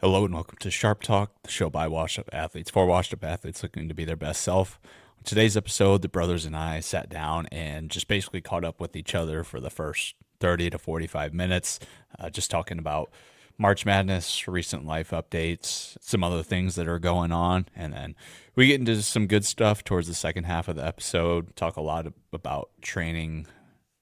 Hello and welcome to SHRP Talk, the show by washed-up athletes for washed-up athletes looking to be their best self. On today's episode, the brothers and I sat down and just basically caught up with each other for the first 30 to 45 minutes, just talking about March Madness, recent life updates, some other things that are going on, and then we get into some good stuff towards the second half of the episode, talk a lot about training.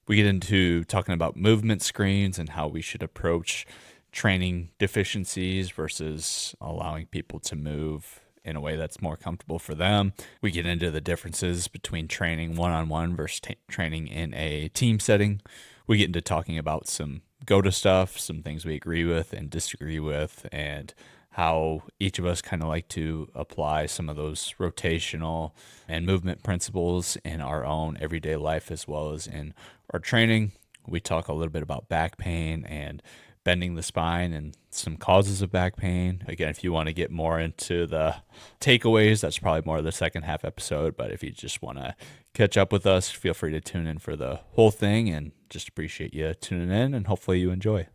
We get into talking about movement screens and how we should approach training deficiencies versus allowing people to move in a way that's more comfortable for them. We get into the differences between training one-on-one versus training in a team setting. We get into talking about some go-to stuff, some things we agree with and disagree with, and how each of us kind of like to apply some of those rotational and movement principles in our own everyday life as well as in our training. We talk a little bit about back pain and bending the spine and some causes of back pain. Again, if you want to get more into the takeaways, that's probably more of the second half episode. But if you just want to catch up with us, feel free to tune in for the whole thing, and just appreciate you tuning in, and hopefully you enjoy.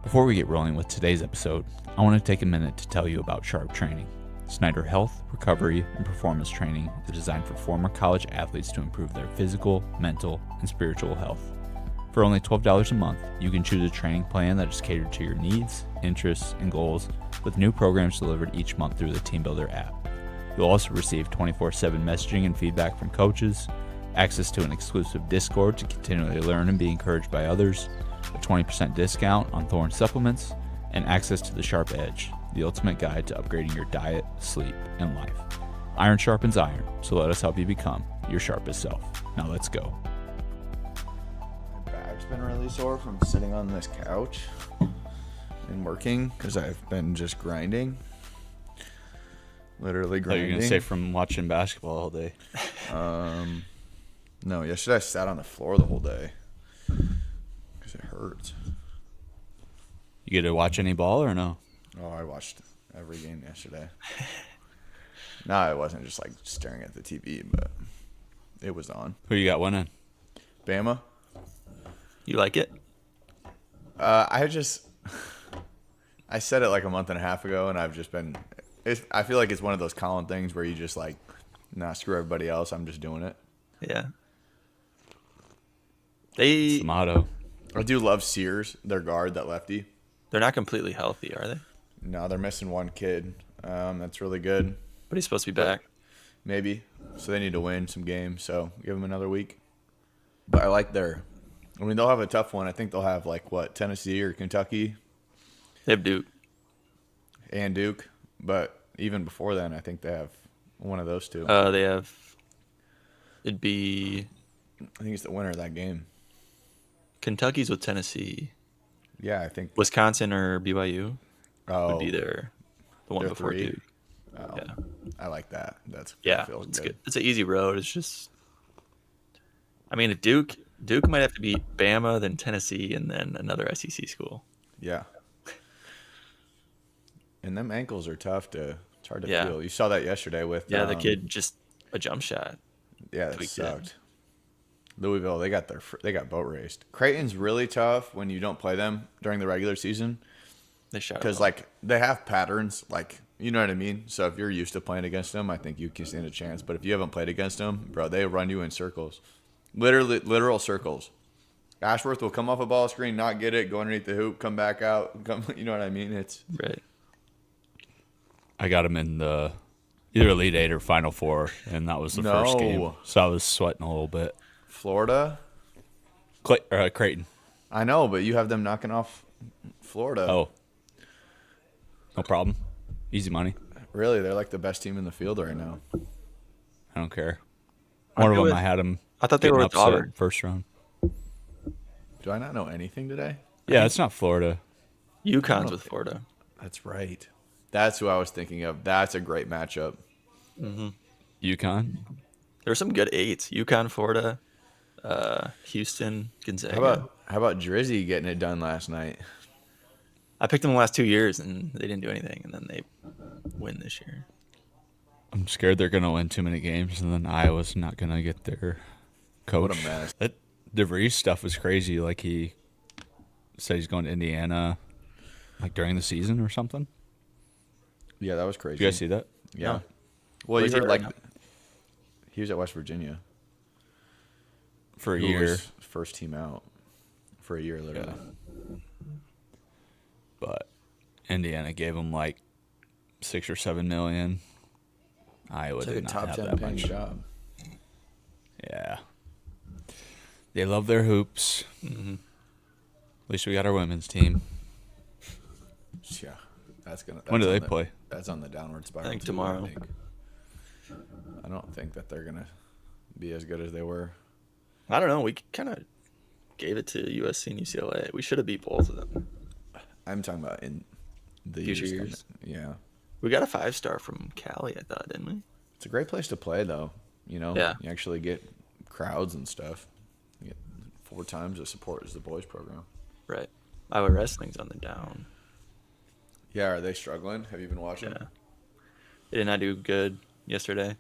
Before we get rolling with today's episode, I want to take a minute to tell you about SHRP Training. Snyder Health, Recovery, and Performance Training is designed for former college athletes to improve their physical, mental, and spiritual health. For only $12 a month, you can choose a training plan that is catered to your needs, interests, and goals, with new programs delivered each month through the TeamBuilder app. You'll also receive 24/7 messaging and feedback from coaches, access to an exclusive Discord to continually learn and be encouraged by others, a 20% discount on Thorne supplements, and access to the Sharp Edge, the ultimate guide to upgrading your diet, sleep, and life. Iron sharpens iron, so let us help you become your sharpest self. Now let's go. Back's been really sore from sitting on this couch and working because I've been just grinding. Literally grinding. You're going to say from watching basketball all day. No, yesterday I sat on the floor the whole day because it hurts. You get to watch any ball or no? Oh, I watched every game yesterday. No, I wasn't just like staring at the TV, but it was on. Who you got winning? Bama. You like it? I said it like a month and a half ago, and I've just been. I feel like it's one of those Colin things where you just like, nah, screw everybody else. I'm just doing it. Yeah. It's the motto. I do love Sears, their guard, that lefty. They're not completely healthy, are they? No, they're missing one kid. That's really good. But he's supposed to be back. Maybe. So they need to win some games. So give them another week. But I like they'll have a tough one. I think they'll have Tennessee or Kentucky. They have Duke. And Duke. But even before then, I think they have one of those two. It'd be I think it's the winner of that game. Kentucky's with Tennessee. Yeah, I think. Wisconsin or BYU Oh, would be the one before three? Duke. Oh, Yeah. I like that. That feels It's good. good. It's an easy road. It's just, I mean, if Duke might have to beat Bama, then Tennessee, and then another SEC school. Yeah. And them ankles are tough to. It's hard to Yeah. feel. You saw that yesterday with. The kid just a jump shot. Yeah, that tweaked sucked. it. Louisville, they got boat raced. Creighton's really tough when you don't play them during the regular season They shot because they have patterns, you know what I mean. So if you're used to playing against them, I think you can stand a chance. But if you haven't played against them, bro, they run you in circles, literal circles. Ashworth will come off a ball screen, not get it, go underneath the hoop, come back out, you know what I mean? It's right. I got him in the either Elite Eight or Final Four, and that was the first game. So I was sweating a little bit. Florida. Creighton. I know, but you have them knocking off Florida. Oh, no problem. Easy money. Really? They're like the best team in the field right now. I don't care. One of them, I had them. I thought they were with Auburn. First round. Do I not know anything today? Yeah, it's not Florida. UConn's with Florida. That's right. That's who I was thinking of. That's a great matchup. UConn. There's some good eights. UConn, Florida, Houston, Gonzaga. How about Drizzy getting it done last night? I picked them the last 2 years, and they didn't do anything, and then they win this year. I'm scared they're going to win too many games, and then Iowa's not going to get their coach. What a mess. That DeVries stuff was crazy. Like, he said he's going to Indiana. like during the season or something. Yeah, that was Did crazy. you guys see that? Yeah. No. Well, Where's you he heard at like right now? he was at West Virginia. For a Who year. was first team out for a year, literally. But Indiana gave him like 6 or 7 million. Iowa It's like did a not top have 10 that paying much. job. Yeah. They love their hoops. Mm-hmm. At least we got our women's team. Yeah, that's When do on they the- play? That's on the downward spiral. I think too, tomorrow. I don't think that they're gonna be as good as they were. I don't know. We kind of gave it to USC and UCLA. We should have beat both of them. I'm talking about in the Future coming- years. Yeah, We got a 5-star from Cali, I thought, didn't we? it's a great place to play, though. You know, Yeah. you actually get crowds and stuff. You get 4 times the support as the boys program. Right. Iowa Wrestling's on the down. Yeah, are they struggling? Have you been watching? Yeah. They did not do good yesterday.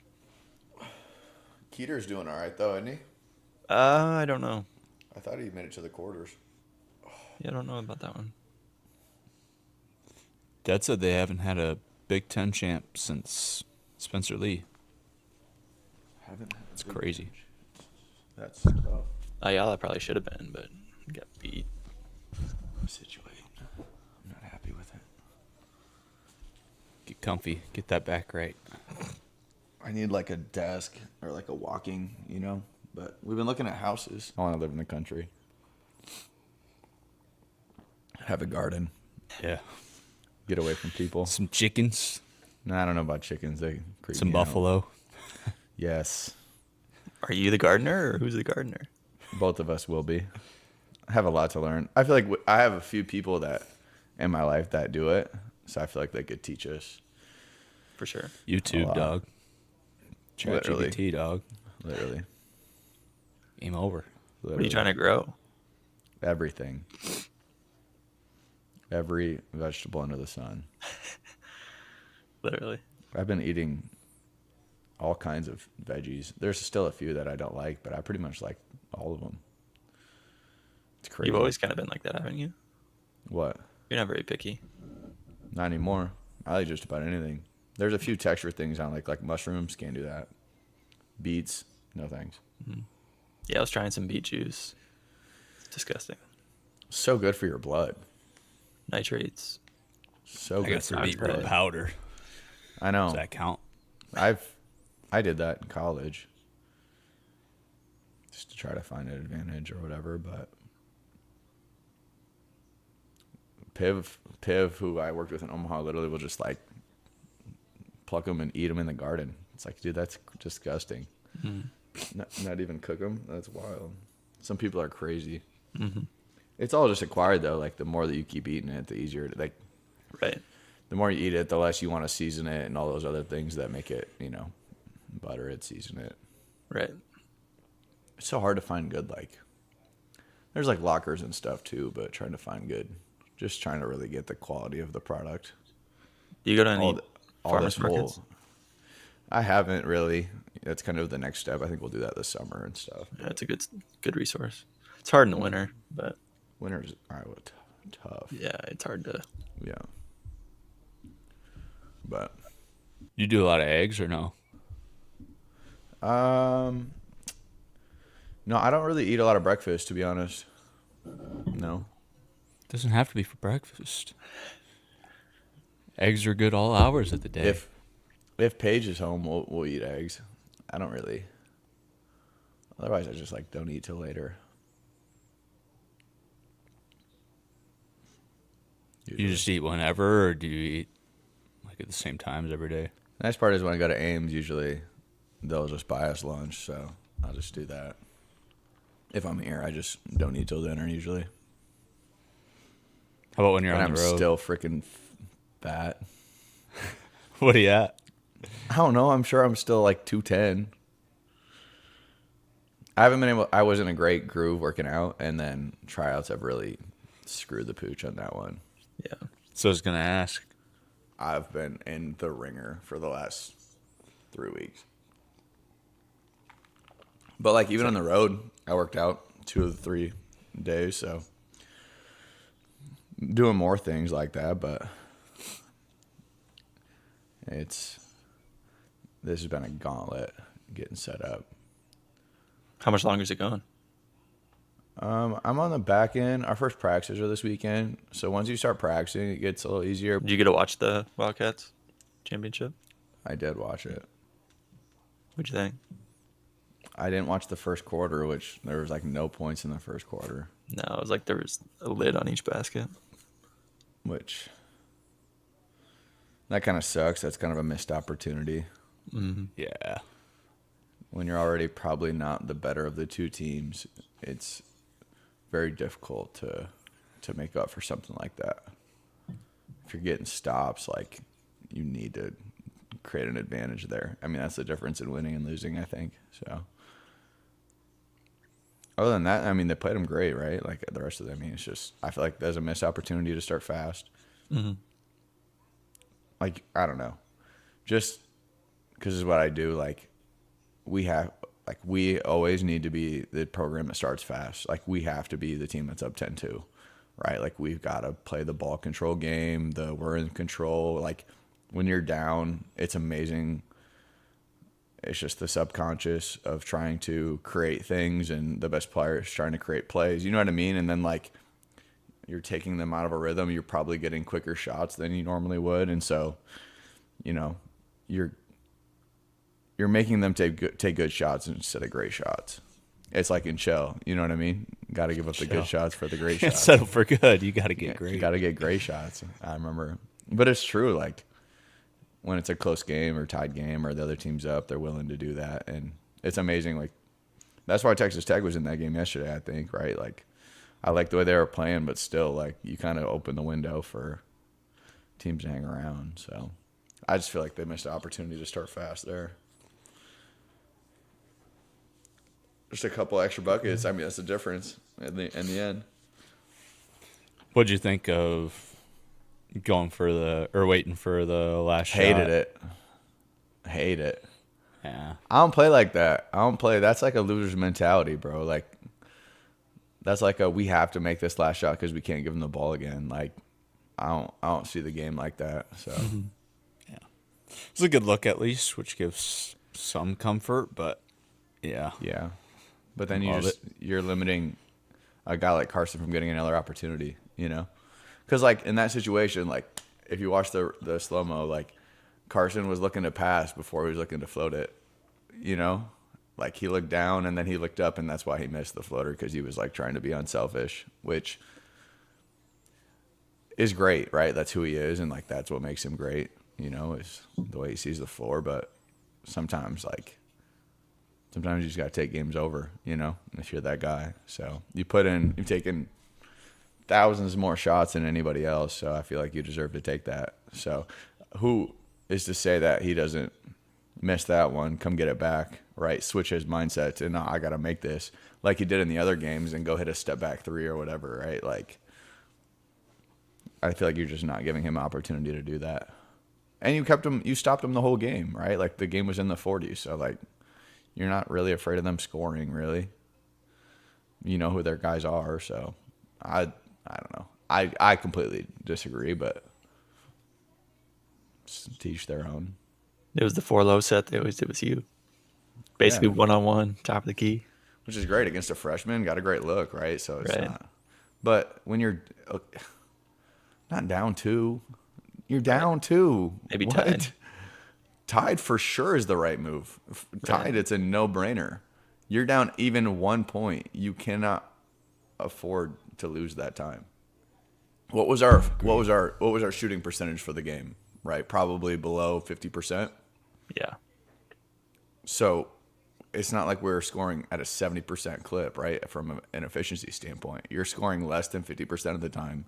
Keeter's doing all right though, isn't he? I don't know. I thought he made it to the quarters. Yeah, I don't know about that one. Dad said they haven't had a Big Ten champ since Spencer Lee. Haven't. It's crazy. That's tough. Ayala probably should have been, but got beat. Situation. I'm not happy with it. Get comfy. Get that back right. I need like a desk or like a walking, you know. But we've been looking at houses. I want to live in the country. Have a garden. Yeah. Get away from people. Some chickens. No, I don't know about chickens. They creep Some me out. buffalo. Yes, Are you the gardener or who's the gardener? both of us will be. I have a lot to learn. I feel like I have a few people that in my life that do it, so I feel like they could teach us. For sure. YouTube, lot. dog. Literally. ChatGPT, dog. Literally. Game over. What are you trying to grow? Everything. Every vegetable under the sun. Literally. I've been eating all kinds of veggies. There's still a few that I don't like, but I pretty much like all of them. It's crazy. You've always kind of been like that, haven't you? What? You're not very picky. Not anymore. I like just about anything. There's a few texture things I like mushrooms. Can't do that. Beets, no thanks. Yeah, I was trying some beet juice. It's disgusting. So good for your blood. Nitrates. So I good got for some your beetroot blood. powder. I know. Does that count? I did that in college. Just to try to find an advantage or whatever, but Piv, who I worked with in Omaha, literally will just like pluck them and eat them in the garden. It's like, dude, that's disgusting. Not even cook them. That's wild. Some people are crazy. It's all just acquired though. Like the more that you keep eating it, the easier. Like Right. the more you eat it, the less you want to season it and all those other things that make it, butter it, season it. Right. It's so hard to find good, like, there's like lockers and stuff too, but trying to find good, just trying to really get the quality of the product. Do you go to any All farmers this whole- markets? I haven't really. That's kind of the next step. I think we'll do that this summer and stuff. Yeah, it's a good resource. It's hard in the winter, but Winter's Iowa tough. yeah, it's hard to. Yeah. But You do a lot of eggs or no? no, I don't really eat a lot of breakfast, to be honest. No. Doesn't have to be for breakfast. Eggs are good all hours of the day. If Paige is home, we'll eat eggs. I don't really. Otherwise, I just like don't eat till later. You just eat whenever, or do you eat like at the same times every day? The nice part is when I go to Ames, usually they'll just buy us lunch, so I'll just do that. If I'm here, I just don't eat till dinner usually. How about when you're And on I'm the road? still freaking fat. What are you at? I don't know. I'm sure I'm still like 210. I wasn't a great groove working out, and then tryouts have really screwed the pooch on that one. Yeah. So I was gonna ask. I've been in the ringer for the last 3 weeks. But like even on the road, I worked out 2 of the 3 days, so doing more things like that, but this has been a gauntlet getting set up. How much longer is it going? I'm on the back end. Our first practices are this weekend, so once you start practicing, it gets a little easier. Did you get to watch the Wildcats championship? I did watch it. What'd you think? I didn't watch the first quarter, which there was like no points in the first quarter. No, it was like there was a lid on each basket. Which that kind of sucks. That's kind of a missed opportunity. Mm-hmm. Yeah. When you're already probably not the better of the two teams, it's very difficult to make up for something like that. If you're getting stops, like, you need to create an advantage there. I mean, that's the difference in winning and losing, I think. So other than that, I mean, they played them great, right? Like the rest of them, I mean, it's just, I feel like there's a missed opportunity to start fast. Mm-hmm. Like, I don't know. Just because is what I do. Like, we always need to be the program that starts fast. Like, we have to be the team that's up 10-2, right? Like, we've got to play the ball control game. We're in control. Like, when you're down, it's amazing. It's just the subconscious of trying to create things, and the best players trying to create plays. You know what I mean? And then, like, you're taking them out of a rhythm. You're probably getting quicker shots than you normally would. And so, you know, you're making them take good shots instead of great shots. It's like in shell. You know what I mean? Got to give up the good shots for the great shots. Settle for good. You got to get great. You got to get great shots. I remember. But it's true. Like, when it's a close game or tied game or the other team's up, they're willing to do that. And it's amazing. Like, that's why Texas Tech was in that game yesterday, I think, right? Like, I like the way they were playing, but still, like, you kind of open the window for teams to hang around. So I just feel like they missed an opportunity to start fast there. Just a couple extra buckets. I mean, that's the difference in the end. What'd you think of waiting for the last shot? Hate it. Yeah. I don't play like that. That's like a loser's mentality, bro. Like, that's like we have to make this last shot because we can't give them the ball again. Like, I don't see the game like that. So, Yeah. It's a good look at least, which gives some comfort, but yeah. Yeah. But then Love you're limiting a guy like Carson from getting another opportunity, you know? Because, like, in that situation, like, if you watch the slow-mo, like, Carson was looking to pass before he was looking to float it, you know? Like, he looked down and then he looked up, and that's why he missed the floater, because he was, like, trying to be unselfish, which is great, right? That's who he is, and, like, that's what makes him great, you know, is the way he sees the floor. But sometimes you just got to take games over, you know, if you're that guy. So you've taken thousands more shots than anybody else, so I feel like you deserve to take that. So who is to say that he doesn't miss that one, come get it back, right? Switch his mindset to, no, I got to make this, like he did in the other games, and go hit a step back three or whatever, right? Like, I feel like you're just not giving him an opportunity to do that. And you stopped him the whole game, right? Like, the game was in the 40s, so, like, you're not really afraid of them scoring, really. You know who their guys are, so I don't know. I completely disagree, but teach their own. It was the 4-low set they always did with you. Basically, one-on-one, top of the key. Which is great against a freshman. Got a great look, right? So it's Right. not. But when you're not down two, you're down two. Maybe What? tied. Tied for sure is the right move. Tied, Right. it's a no-brainer. You're down even 1 point. You cannot afford to lose that time. What was our shooting percentage for the game? Right, probably below 50%. Yeah. So it's not like we're scoring at a 70% clip, right? From an efficiency standpoint, you're scoring less than 50% of the time.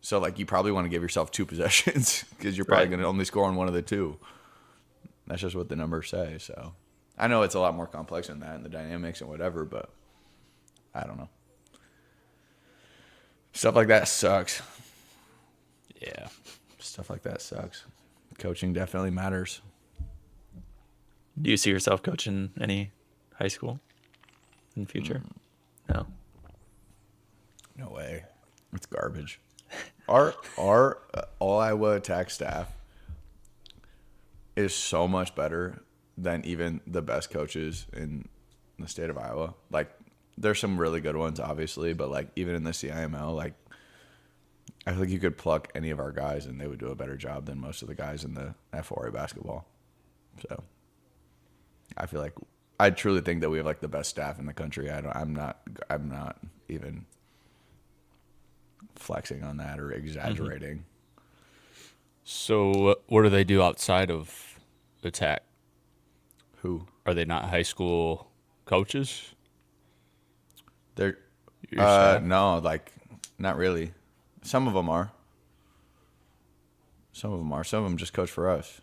So, like, you probably want to give yourself 2 possessions because you're probably Right. going to only score on one of the 2. That's just what the numbers say. So I know it's a lot more complex than that and the dynamics and whatever, but I don't know. Stuff like that sucks. Yeah. Stuff like that sucks. Coaching definitely matters. Do you see yourself coaching any high school in the future? No. No way. It's garbage. Our all Iowa attack staff is so much better than even the best coaches in the state of Iowa. Like, there's some really good ones, obviously, but like even in the CIML, like I think you could pluck any of our guys and they would do a better job than most of the guys in the F4A basketball. So I feel like I truly think that we have like the best staff in the country. I'm not even flexing on that or exaggerating. So, what do they do outside of attack? Who? Are they not high school coaches? They're Your staff? no, like not really. Some of them are. Some of them just coach for us.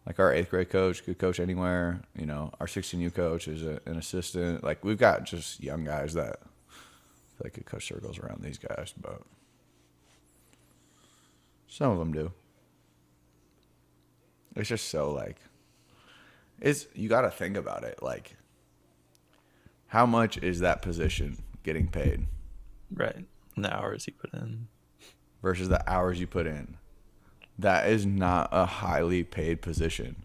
Like our 8th grade coach could coach anywhere. You know, our 16U coach is an assistant. Like we've got just young guys that could coach circles around these guys, but some of them do. It's just so like, you got to think about it. Like, how much is that position getting paid Right. And the hours you put in. versus the hours you put in? That is not a highly paid position.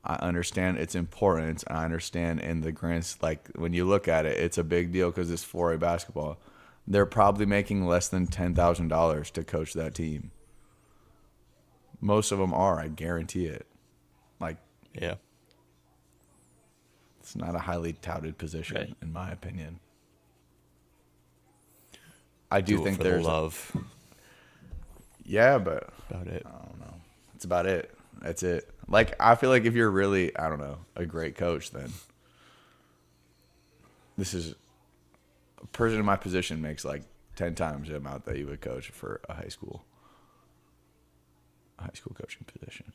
I understand its importance. I understand in the grants, like when you look at it, it's a big deal because it's 4A basketball. They're probably making less than $10,000 to coach that team. Most of them are, I guarantee it. Like, Yeah. it's not a highly touted position, Right. in my opinion. I do Do it think for the there's love. yeah, but About it. I don't know. That's about it. That's it. Like, I feel like if you're really, I don't know, a great coach, then this is a person in my position makes like 10 times the amount that you would coach for a high school coaching position.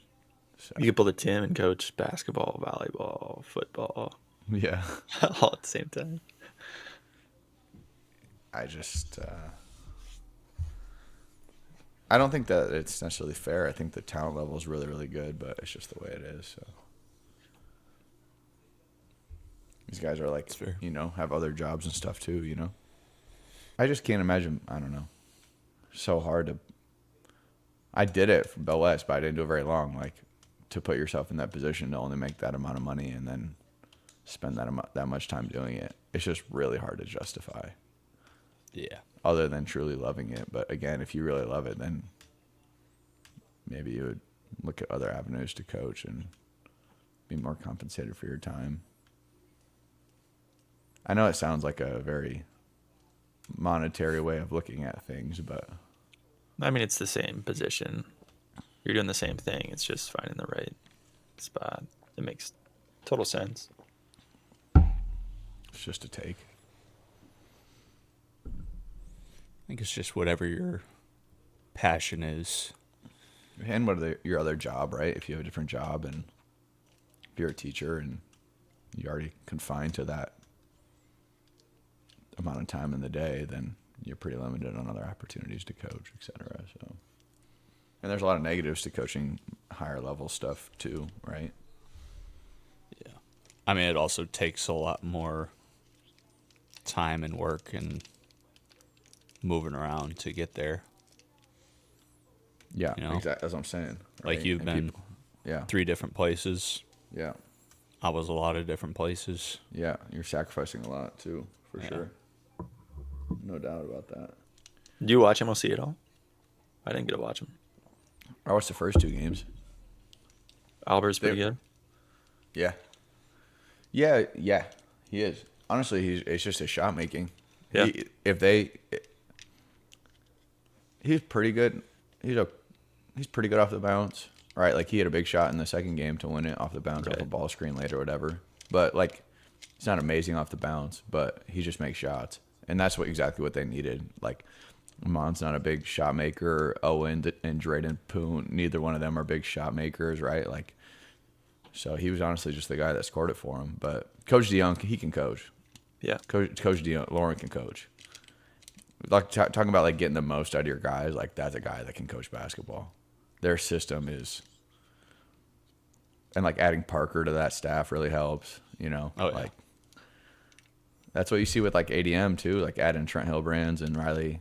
So, You could pull the team and coach basketball, volleyball, football, yeah, all at the same time. I just, I don't think that it's necessarily fair. I think the talent level is really, really good, but it's just the way it is. So these guys are like, That's fair. you know, have other jobs and stuff too, you know. I just can't imagine. I don't know. So hard to. I did it for Bell West, but I didn't do it very long. Like, to put yourself in that position to only make that amount of money and then spend that much time doing it, it's just really hard to justify. Yeah. Other than truly loving it. But again, if you really love it, then maybe you would look at other avenues to coach and be more compensated for your time. I know it sounds like a very monetary way of looking at things, but I mean, it's the same position. You're doing the same thing. It's just finding the right spot. It makes total sense. it's just a take. I think it's just whatever your passion is. And your other job, right? If you have a different job and if you're a teacher and you're already confined to that amount of time in the day, then you're pretty limited on other opportunities to coach, etc. So, and there's a lot of negatives to coaching higher level stuff too, right? Yeah. I mean, it also takes a lot more time and work and moving around to get there. Yeah, You know? exactly. That's what I'm saying. Like, right? you've And been people- yeah, 3 different places. yeah, I was a lot of different places. yeah. You're sacrificing a lot too, for Yeah. sure. No doubt about that. Do you watch MLC at all? I didn't get to watch him. I watched the first 2 games. Albert's pretty They- good. Yeah, yeah. He is. Honestly, it's just his shot making. Yeah. He's pretty good. He's pretty good off the bounce, right? Like, he had a big shot in the second game to win it off the bounce, off a Right. ball screen late or whatever. But like, he's not amazing off the bounce, but he just makes shots, and that's exactly what they needed. Like, Amon's not a big shot maker. Owen and Drayden Poon, neither one of them are big shot makers, right? Like, so he was honestly just the guy that scored it for him. But Coach DeYoung, he can coach. Yeah. Coach DeYoung, Lauren can coach. Like, talking about like getting the most out of your guys, like, that's a guy that can coach basketball. Their system is, and like adding Parker to that staff really helps. You know, Oh, yeah. like, that's what you see with like ADM too, like adding Trent Hilbrands and Riley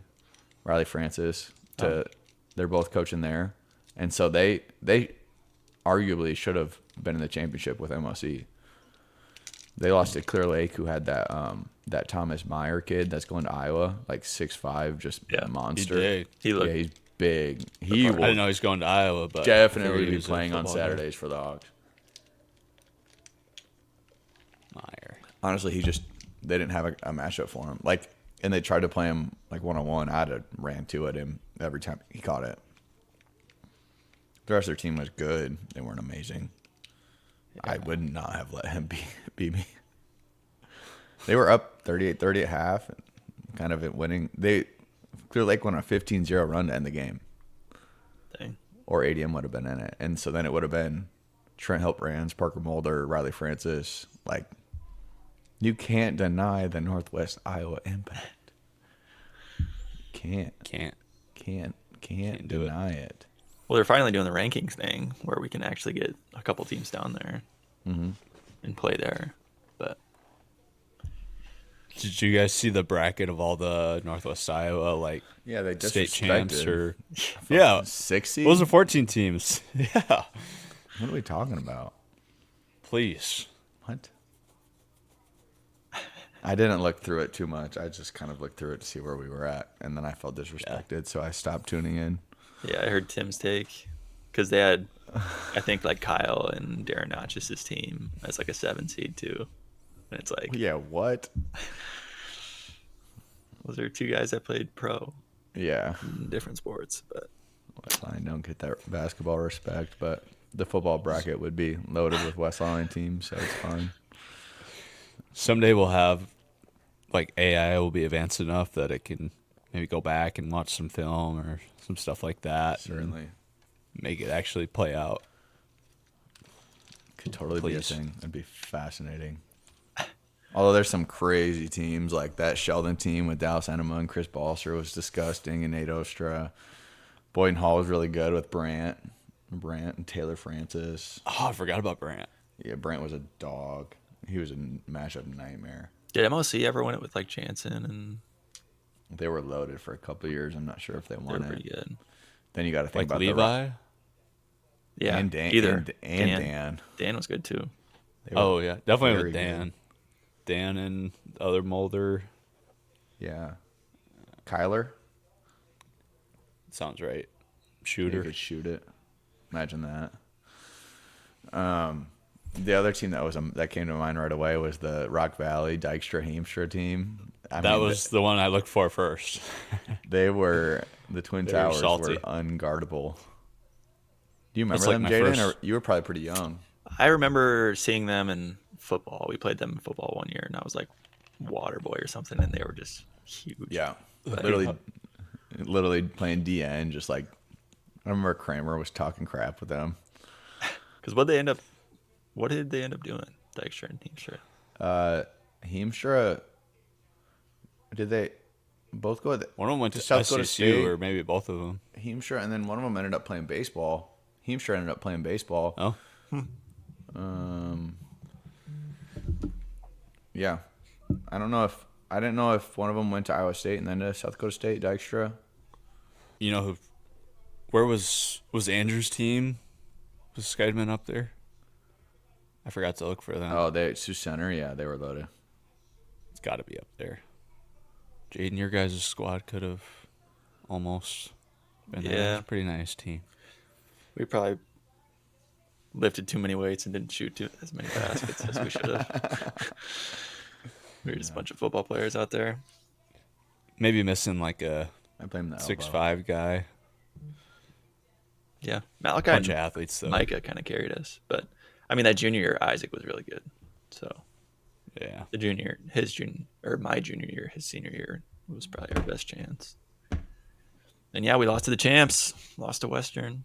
Riley Francis. They're both coaching there, and so they arguably should have been in the championship with MOC. They lost to Clear Lake, who had that Thomas Meyer kid that's going to Iowa, like 6'5", just monster. Big. He's big. He I will didn't know he's going to Iowa, but definitely I figured he be was a playing on football guy. Saturdays for the Hawks. Meyer. Honestly, they didn't have a matchup for him. Like, and they tried to play him like 1-on-1. I'd have ran to at him every time he caught it. The rest of their team was good. They weren't amazing. I would not have let him beat me. They were up 38-30 at half, and kind of winning. Clear Lake went on a 15-0 run to end the game. Dang. Or ADM would have been in it. And so then it would have been Trent Hiltbrands, Parker Mulder, Riley Francis. Like, you can't deny the Northwest Iowa impact. Can't deny it. Well, they're finally doing the rankings thing where we can actually get a couple teams down there and play there. But Did you guys see the bracket of all the Northwest Iowa Yeah, they state champs or 6 seed? Those are 14 teams. Yeah. What are we talking about? Please. What? I didn't look through it too much. I just kind of looked through it to see where we were at, and then I felt disrespected, so I stopped tuning in. yeah, I heard Tim's take because they had, I think, like Kyle and Darren Notch's team as like a 7 seed too. And it's like, Yeah, what? those are 2 guys that played pro Yeah. in different sports. But Westline don't get that basketball respect, but the football bracket would be loaded with Westline teams, so it's fine. Someday we'll have AI will be advanced enough that it can maybe go back and watch some film or some stuff like that. Certainly. And make it actually play out. Could totally Please. be a thing. It'd be fascinating. Although there's some crazy teams like that Sheldon team with Dallas Enema and Chris Balser was disgusting, and Nate Ostra. Boyden Hall was really good with Brant and Taylor Francis. Oh, I forgot about Brant. Yeah, Brant was a dog. He was a matchup nightmare. did MOC ever win it with like Jansen? And They were loaded for a couple of years. I'm not sure if they they won were pretty it. good. Then you got to think about Levi? Yeah, and Dan, either and Dan. Dan was good too. They were Oh, yeah. Definitely very with Dan. good. Dan and the other Mulder. Yeah. Kyler. Sounds right. You Shooter. could shoot it. Imagine that. The other team that came to mind right away was the Rock Valley Dykstra Heemstra team. That was the one I looked for first. They were the Twin They were Towers salty. were unguardable. Do you remember That's like them, my Jaden? first- Or you were probably pretty young. I remember seeing them in football. We played them in football one year, and I was like Waterboy or something, and they were just huge. Yeah, literally playing DN. Just like I remember Kramer was talking crap with them. Because what did they end up doing? Dykstra and Heemstra. Heemstra. Did they both go? One of them went to South Dakota SCCU, State? or maybe both of them. Heemstra, and then one of them ended up playing baseball. Heemstra ended up playing baseball. Oh, Yeah, I didn't know if one of them went to Iowa State and then to South Dakota State. Dykstra. you know who? Where was Andrew's team? Was Skydman up there? I forgot to look for them. Oh, Sioux Center. Yeah, they were loaded. It's got to be up there. Jaden, your guys' squad could have almost been there. It was Yeah. a pretty nice team. We probably lifted too many weights and didn't shoot as many baskets as we should have. We were just a bunch of football players out there. Maybe missing like a I blame the 6'5" guy. Yeah, Malachi Bunch of and athletes though. Micah kind of carried us, but I mean that junior year Isaac was really good. So Yeah. my junior year, his senior year was probably our best chance. And yeah, we lost to the champs, lost to Western.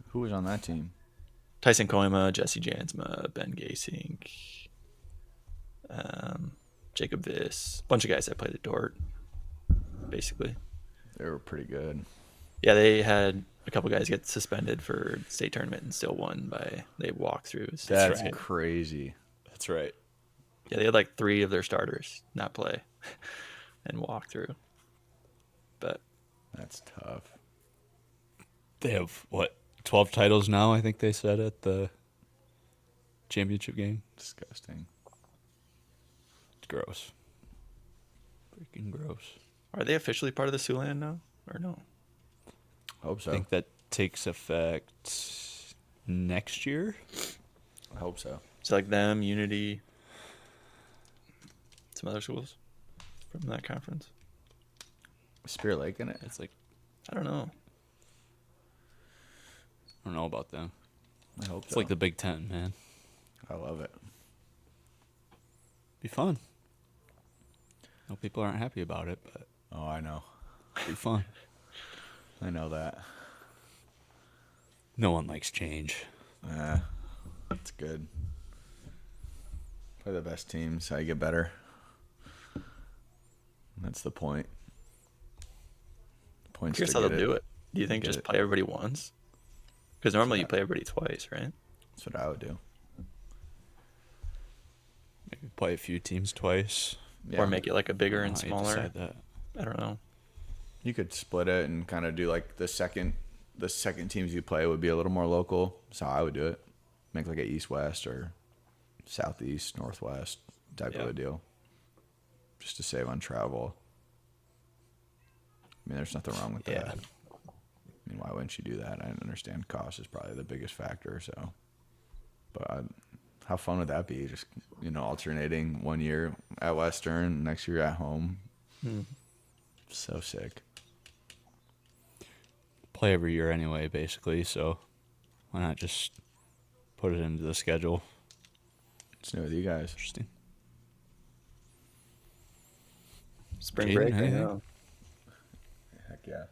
Who was on that team? Tyson Koima, Jesse Jansma, Ben Gasink, Jacob Viss, bunch of guys that played at Dort, basically. They were pretty good. Yeah, they had a couple guys get suspended for state tournament and still won by they walked through. That's right. crazy. That's right. Yeah, they had like 3 of their starters not play and walk through. That's tough. They have, what, 12 titles now, I think they said at the championship game. Disgusting. It's gross. Freaking gross. Are they officially part of the Siouxland now, or no? Hope so. I think that takes effect next year. I hope so. It's like them, Unity, some other schools from that conference. Spirit Lake in it. It's like, I don't know. I don't know about them. I hope It's so. like the Big Ten, man. I love it. Be fun. No, people aren't happy about it, but Oh, I know. be fun. I know that. No one likes change. It's good. Play the best teams. How you get better. That's the point. The point's Here's to how they'll get do it. Do you think Get just it. play everybody once? Because normally you Yeah. play everybody twice, right? That's what I would do. Maybe play a few teams twice. Yeah. Or make it like a bigger I and don't know how you smaller. decide that. I don't know. You could split it and kind of do like the second teams you play would be a little more local. That's how I would do it. Make like a east-west or southeast, northwest type of a deal. Just to save on travel. I mean, there's nothing wrong with that. I mean, why wouldn't you do that? I understand cost is probably the biggest factor. So, but how fun would that be? Just, alternating one year at Western, next year at home. So sick. Play every year anyway, basically, so why not just put it into the schedule? What's new with you guys? Interesting. Spring Jaden, break, I anything? know. Heck yeah.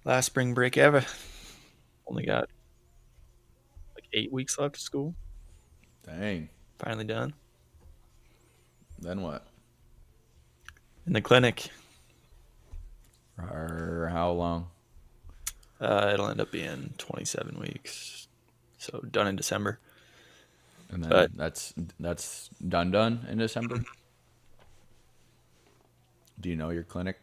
Last spring break ever. Only got like 8 weeks left of school. Dang. Finally done. Then what? In the clinic. For how long? It'll end up being 27 weeks. So done in December. And then But- that's done in December. Do you know your clinic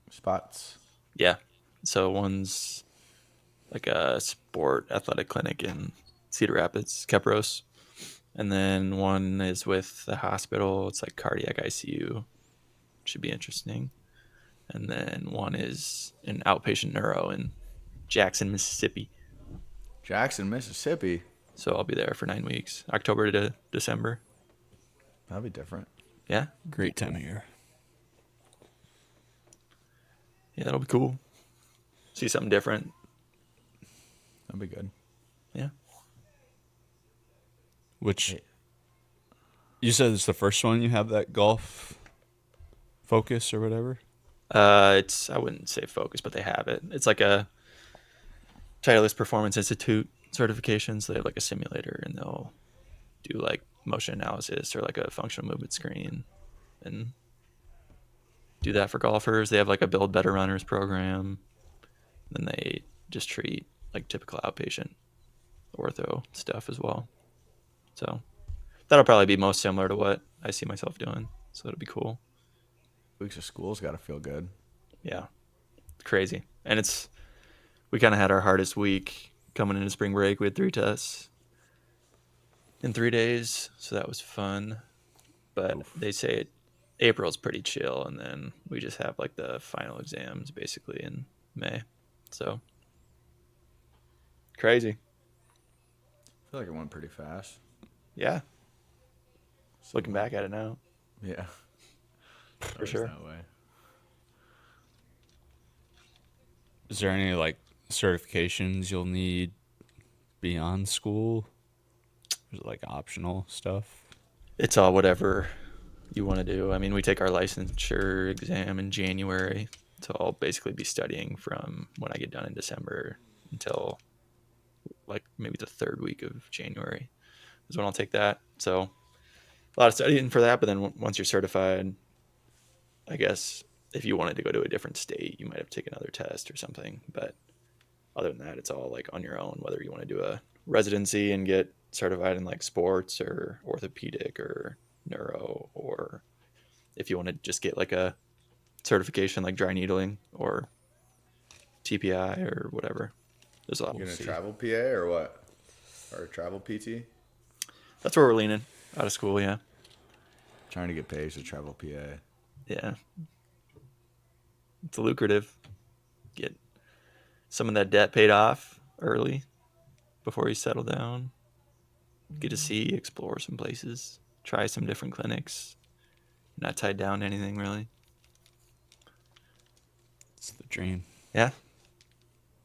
spots? Yeah. So one's like a sport athletic clinic in Cedar Rapids, Kepros. And then one is with the hospital. It's like cardiac ICU. Should be interesting. And then one is an outpatient neuro in Jackson, Mississippi. Jackson, Mississippi. So I'll be there for 9 weeks, October to December. That'd be different. Yeah. Great time of year. Yeah, that'll be cool. See something different. That'd be good. Yeah. Which you said it's the first one you have that golf focus or whatever? It's, I wouldn't say focus, but they have it. It's like a Titleist Performance Institute certification. So they have like a simulator and they'll do like motion analysis or like a functional movement screen and do that for golfers. They have like a Build Better Runners program. Then they just treat like typical outpatient ortho stuff as well. So that'll probably be most similar to what I see myself doing. So it'll be cool. Weeks of school's got to feel good. Yeah. Crazy. And we kind of had our hardest week coming into spring break. We had 3 tests in 3 days. So that was fun. But they say April's pretty chill. And then we just have like the final exams basically in May. So crazy. I feel like it went pretty fast. Yeah. Looking back at it now. Yeah. For sure. That way. Is there any like certifications you'll need beyond school? Is it like optional stuff? It's all whatever you want to do. I mean, we take our licensure exam in January. So I'll basically be studying from when I get done in December until like maybe the 3rd week of January is when I'll take that. So a lot of studying for that. But then once you're certified, I guess if you wanted to go to a different state, you might have to take another test or something. But other than that, it's all like on your own, whether you want to do a residency and get certified in like sports or orthopedic or neuro, or if you want to just get like a certification like dry needling or TPI or whatever. There's a lot. You gonna travel PA or what? Or travel PT? That's where we're leaning out of school. Yeah. Trying to get paid to travel PA. Yeah. It's lucrative. Get some of that debt paid off early before you settle down. Get to see, explore some places, try some different clinics. Not tied down to anything really. It's the dream. Yeah.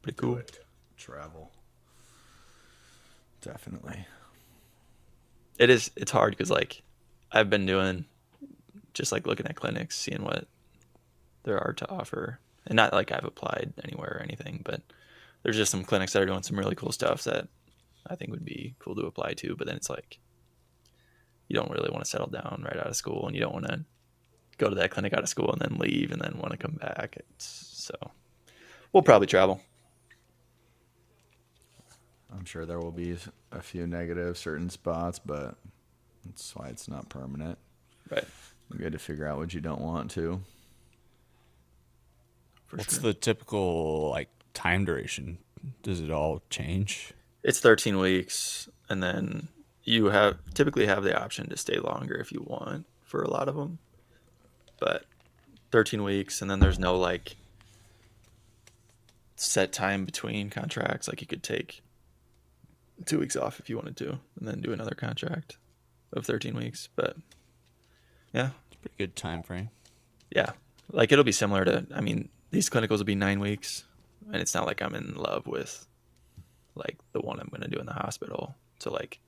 Pretty Do cool. it. Travel. Definitely. It is. It's hard because like I've been doing just like looking at clinics, seeing what there are to offer, and not like I've applied anywhere or anything, but there's just some clinics that are doing some really cool stuff that I think would be cool to apply to. But then it's like you don't really want to settle down right out of school, and you don't want to go to that clinic out of school and then leave and then want to come back. So we'll probably travel. I'm sure there will be a few negative certain spots, but that's why it's not permanent. Right. You got to figure out what you don't want to. What's the typical like time duration? Does it all change? It's 13 weeks, and then you typically have the option to stay longer if you want for a lot of them. But 13 weeks, and then there's no like set time between contracts. Like you could take 2 weeks off if you wanted to, and then do another contract of 13 weeks. But yeah, It's a pretty good time frame. yeah, like it'll be similar to. I mean, these clinicals will be 9 weeks, and it's not like I'm in love with like the one I'm going to do in the hospital. So like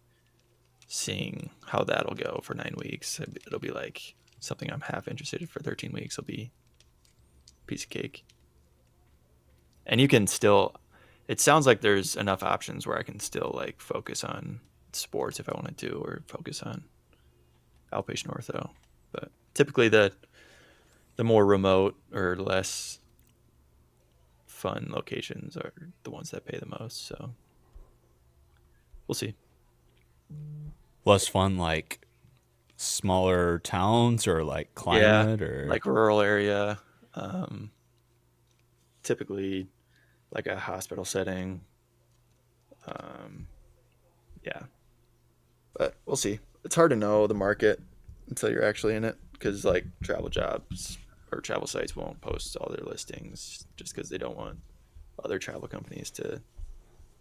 seeing how that'll go for 9 weeks, it'll be like something I'm half interested in for 13 weeks. Will be a piece of cake. And you can still, it sounds like there's enough options where I can still like focus on sports if I wanted to, or focus on outpatient ortho. But typically the more remote or less fun locations are the ones that pay the most. So we'll see. Less fun, like smaller towns or like climate or like rural area. Typically like a hospital setting. Yeah. But we'll see. It's hard to know the market until you're actually in it, because like travel jobs or travel sites won't post all their listings just because they don't want other travel companies to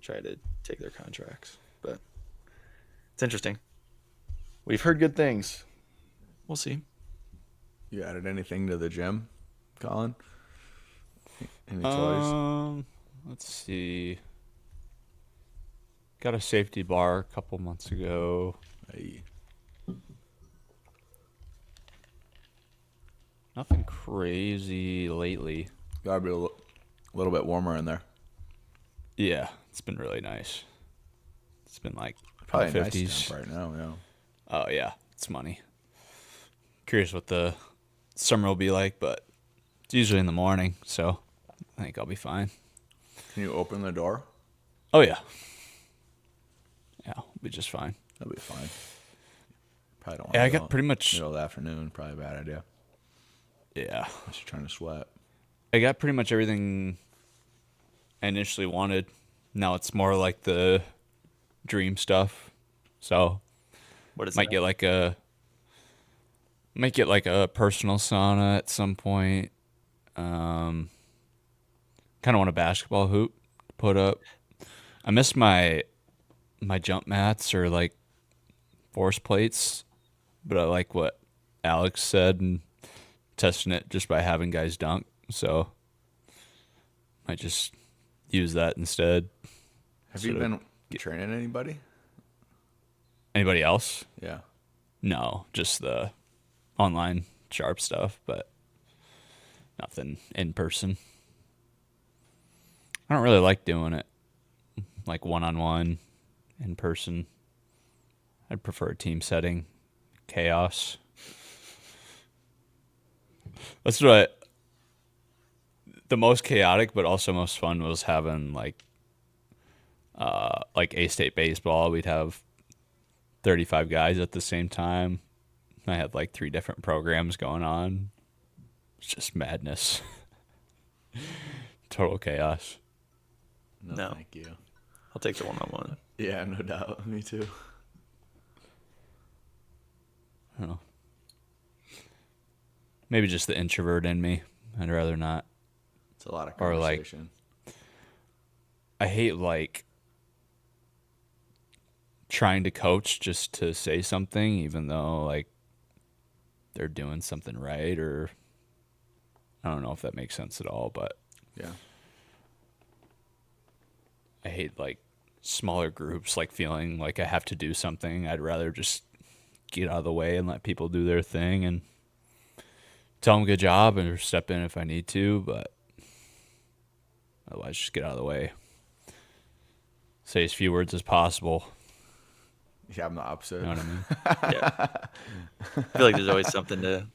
try to take their contracts. But it's interesting. We've heard good things. We'll see. You added anything to the gym, Colin? Any toys? let's see. Got a safety bar a couple months ago. Hey. Nothing crazy lately. Gotta be a little bit warmer in there. Yeah, it's been really nice. It's been like Probably a 50s. nice temp right now, yeah. Oh yeah, it's money. Curious what the summer will be like, but it's usually in the morning, so I think I'll be fine. Can you open the door? Oh yeah. Yeah, we'll be just fine. That'll be fine. Probably don't want Yeah, to I got pretty much. middle of the afternoon. Probably a bad idea. Yeah, Unless you're trying to sweat. I got pretty much everything I initially wanted. Now it's more like the dream stuff. So What is might that? get like a personal sauna at some point. Kind of want a basketball hoop to put up. I miss my jump mats or like force plates, but I like what Alex said and testing it just by having guys dunk. So might just use that instead. Have you been training anybody? Anybody else? Yeah. No, just the online sharp stuff, but nothing in person. I don't really like doing it like one-on-one in person. I'd prefer a team setting. Chaos. That's what the most chaotic but also most fun was having like A-State baseball. We'd have 35 guys at the same time. I had like 3 different programs going on. It's just madness. Total chaos. No, No. thank you. I'll take the one-on-one. Yeah, no doubt. Me too. I don't know. Maybe just the introvert in me. I'd rather not. It's a lot of Or, like, conversation. I hate like trying to coach just to say something, even though like they're doing something right, or I don't know if that makes sense at all, but Yeah. I hate like smaller groups, like feeling like I have to do something. I'd rather just get out of the way and let people do their thing and tell them good job and step in if I need to, but otherwise just get out of the way. Say as few words as possible. Yeah, I'm the opposite. You know what I mean? Yeah. I feel like there's always something to,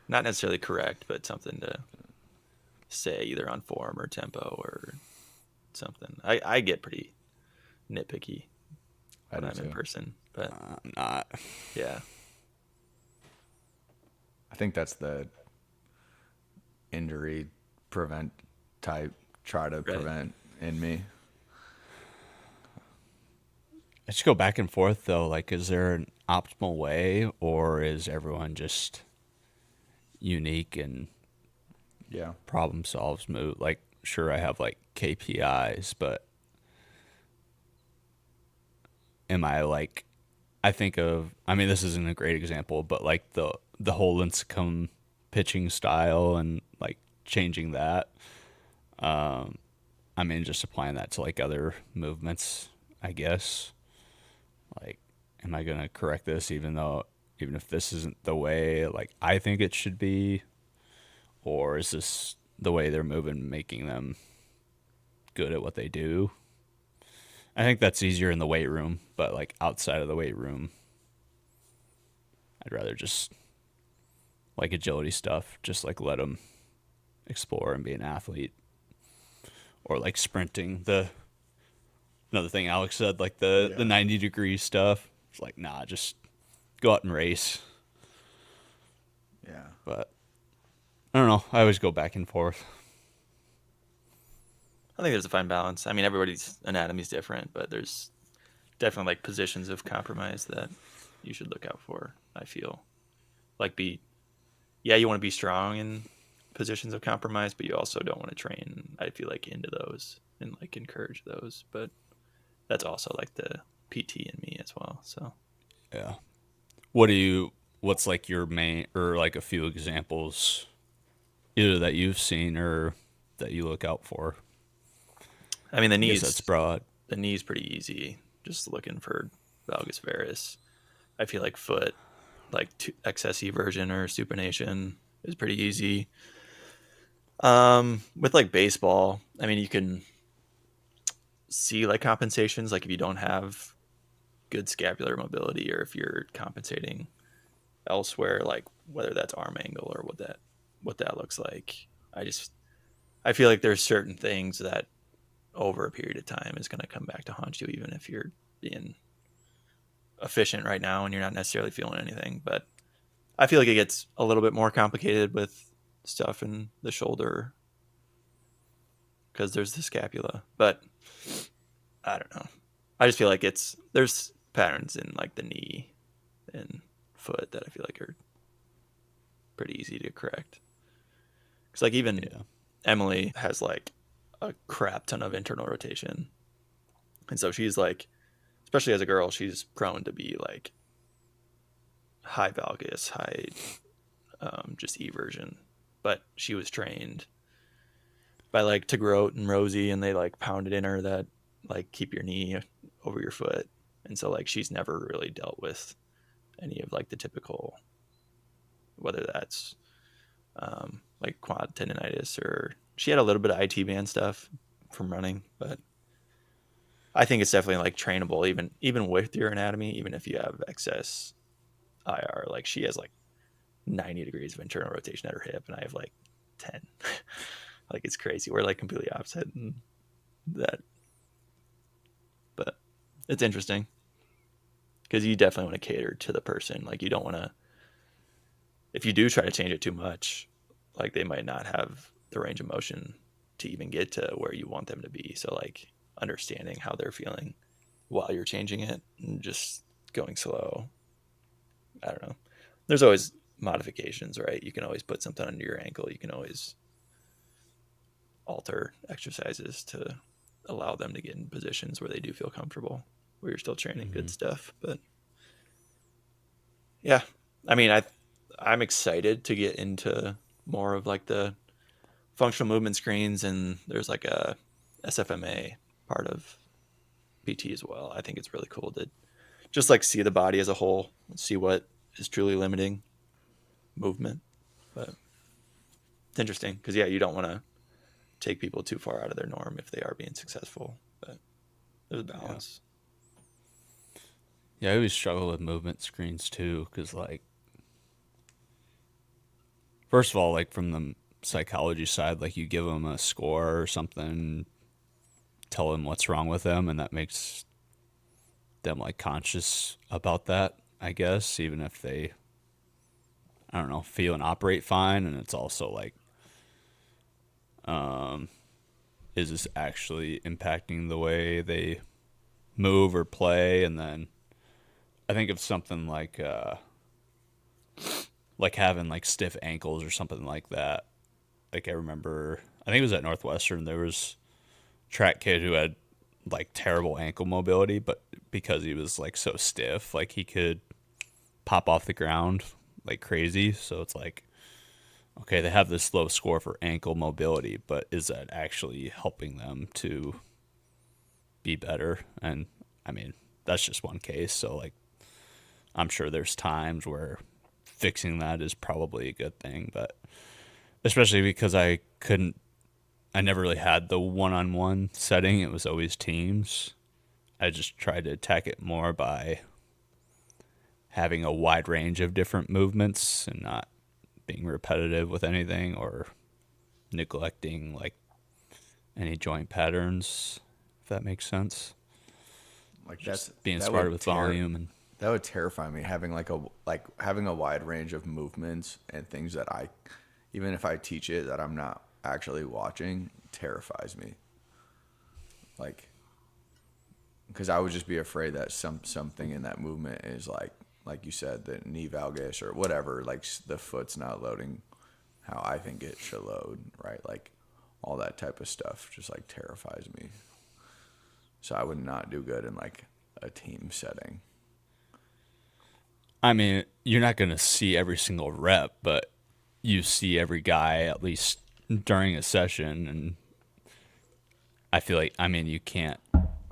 not necessarily correct, but something to say either on form or tempo or something. I get pretty nitpicky I when do I'm in too. person, but I'm not. yeah. I think that's the injury prevent type, try to prevent in me. I just go back and forth though. Like, is there an optimal way, or is everyone just unique and Yeah. problem solves move? Like, sure, I have like KPIs, but am I like? I think of. I mean, this isn't a great example, but like the whole Lincecum pitching style and like changing that. I mean, just applying that to like other movements, I guess. Like, am I gonna correct this even if this isn't the way like I think it should be, or is this the way they're moving making them good at what they do? I think that's easier in the weight room, but like outside of the weight room, I'd rather just like agility stuff, just like let them explore and be an athlete, or like sprinting. The another thing Alex said, like the 90-degree stuff. It's like, nah, just go out and race. Yeah. But I don't know. I always go back and forth. I think there's a fine balance. I mean, everybody's anatomy is different, but there's definitely like positions of compromise that you should look out for. I feel like you want to be strong in positions of compromise, but you also don't want to train, I feel like, into those and like encourage those. But that's also like the PT in me as well. So Yeah. What's like your main, or like a few examples either that you've seen or that you look out for? I mean, I guess that's broad. the knee's pretty easy. Just looking for valgus varus. I feel like foot, like XSE version or supination is pretty easy. With like baseball, I mean, you can see like compensations, like if you don't have good scapular mobility or if you're compensating elsewhere, like whether that's arm angle or what that looks like. I feel like there's certain things that over a period of time is going to come back to haunt you, even if you're being efficient right now and you're not necessarily feeling anything. But I feel like it gets a little bit more complicated with stuff in the shoulder because there's the scapula. But I don't know. I just feel like there's patterns in like the knee and foot that I feel like are pretty easy to correct. Because like even Emily has like a crap ton of internal rotation, and so she's like, especially as a girl, she's prone to be like high valgus, high just eversion. But she was trained by like Tagrote and Rosie, and they like pounded in her that like keep your knee over your foot, and so like she's never really dealt with any of like the typical, whether that's like quad tendonitis, or she had a little bit of IT band stuff from running, but I think it's definitely like trainable even with your anatomy, even if you have excess IR. Like she has like 90 degrees of internal rotation at her hip and I have like 10. Like it's crazy. We're like completely opposite in that. But it's interesting because you definitely want to cater to the person. Like you don't want to, if you do try to change it too much, like they might not have the range of motion to even get to where you want them to be. So like understanding how they're feeling while you're changing it and just going slow. I don't know. There's always modifications, right? You can always put something under your ankle. You can always alter exercises to allow them to get in positions where they do feel comfortable, where you're still training good stuff. But yeah, I mean, I'm excited to get into more of like the functional movement screens, and there's like a SFMA part of PT as well. I think it's really cool to just like see the body as a whole, see what is truly limiting movement. But it's interesting because yeah, you don't want to take people too far out of their norm if they are being successful, but there's a balance. Yeah, I always struggle with movement screens too, because like, first of all, like from the psychology side, like you give them a score or something, tell them what's wrong with them, and that makes them like conscious about that, I guess, even if they, I don't know, feel and operate fine. And it's also like, is this actually impacting the way they move or play? And then I think of something like having like stiff ankles or something like that. Like I remember, I think it was at Northwestern, there was a track kid who had like terrible ankle mobility, but because he was like so stiff, like he could pop off the ground like crazy. So it's like, okay, they have this low score for ankle mobility, but is that actually helping them to be better? And I mean, that's just one case. So like, I'm sure there's times where fixing that is probably a good thing, but especially because I never really had the one-on-one setting. It was always teams. I just tried to attack it more by having a wide range of different movements and not being repetitive with anything or neglecting like any joint patterns, if that makes sense. Like Just being that smarter would with volume and that would terrify me, having having a wide range of movements and things that I, even if I teach it that I'm not actually watching, terrifies me. Like, because I would just be afraid that something in that movement is like you said, the knee valgus or whatever, like the foot's not loading how I think it should load, right? Like all that type of stuff just like terrifies me. So I would not do good in like a team setting. I mean, you're not going to see every single rep, but you see every guy at least during a session. And I feel like, I mean, you can't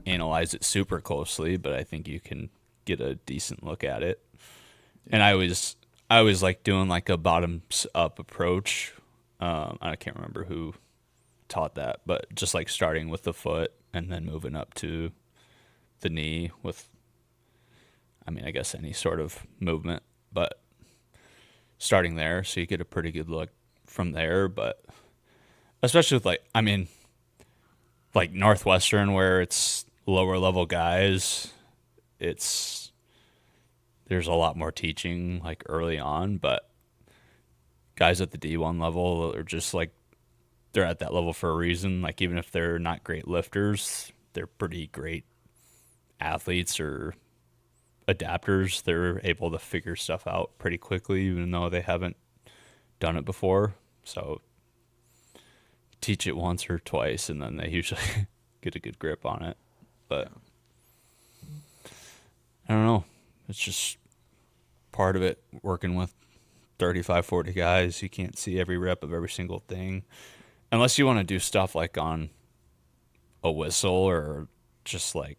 analyze it super closely, but I think you can get a decent look at it. Yeah. And I always like doing like a bottoms up approach. I can't remember who taught that, but just like starting with the foot and then moving up to the knee with, I mean, I guess any sort of movement, but starting there so you get a pretty good look from there. But especially with like, I mean, like Northwestern where it's lower level guys, there's a lot more teaching like early on, but guys at the D1 level are just like, they're at that level for a reason. Like even if they're not great lifters, they're pretty great athletes or adapters. They're able to figure stuff out pretty quickly, even though they haven't done it before. So teach it once or twice, and then they usually get a good grip on it. But I don't know. It's just part of it, working with 35, 40 guys. You can't see every rep of every single thing. Unless you want to do stuff like on a whistle or just like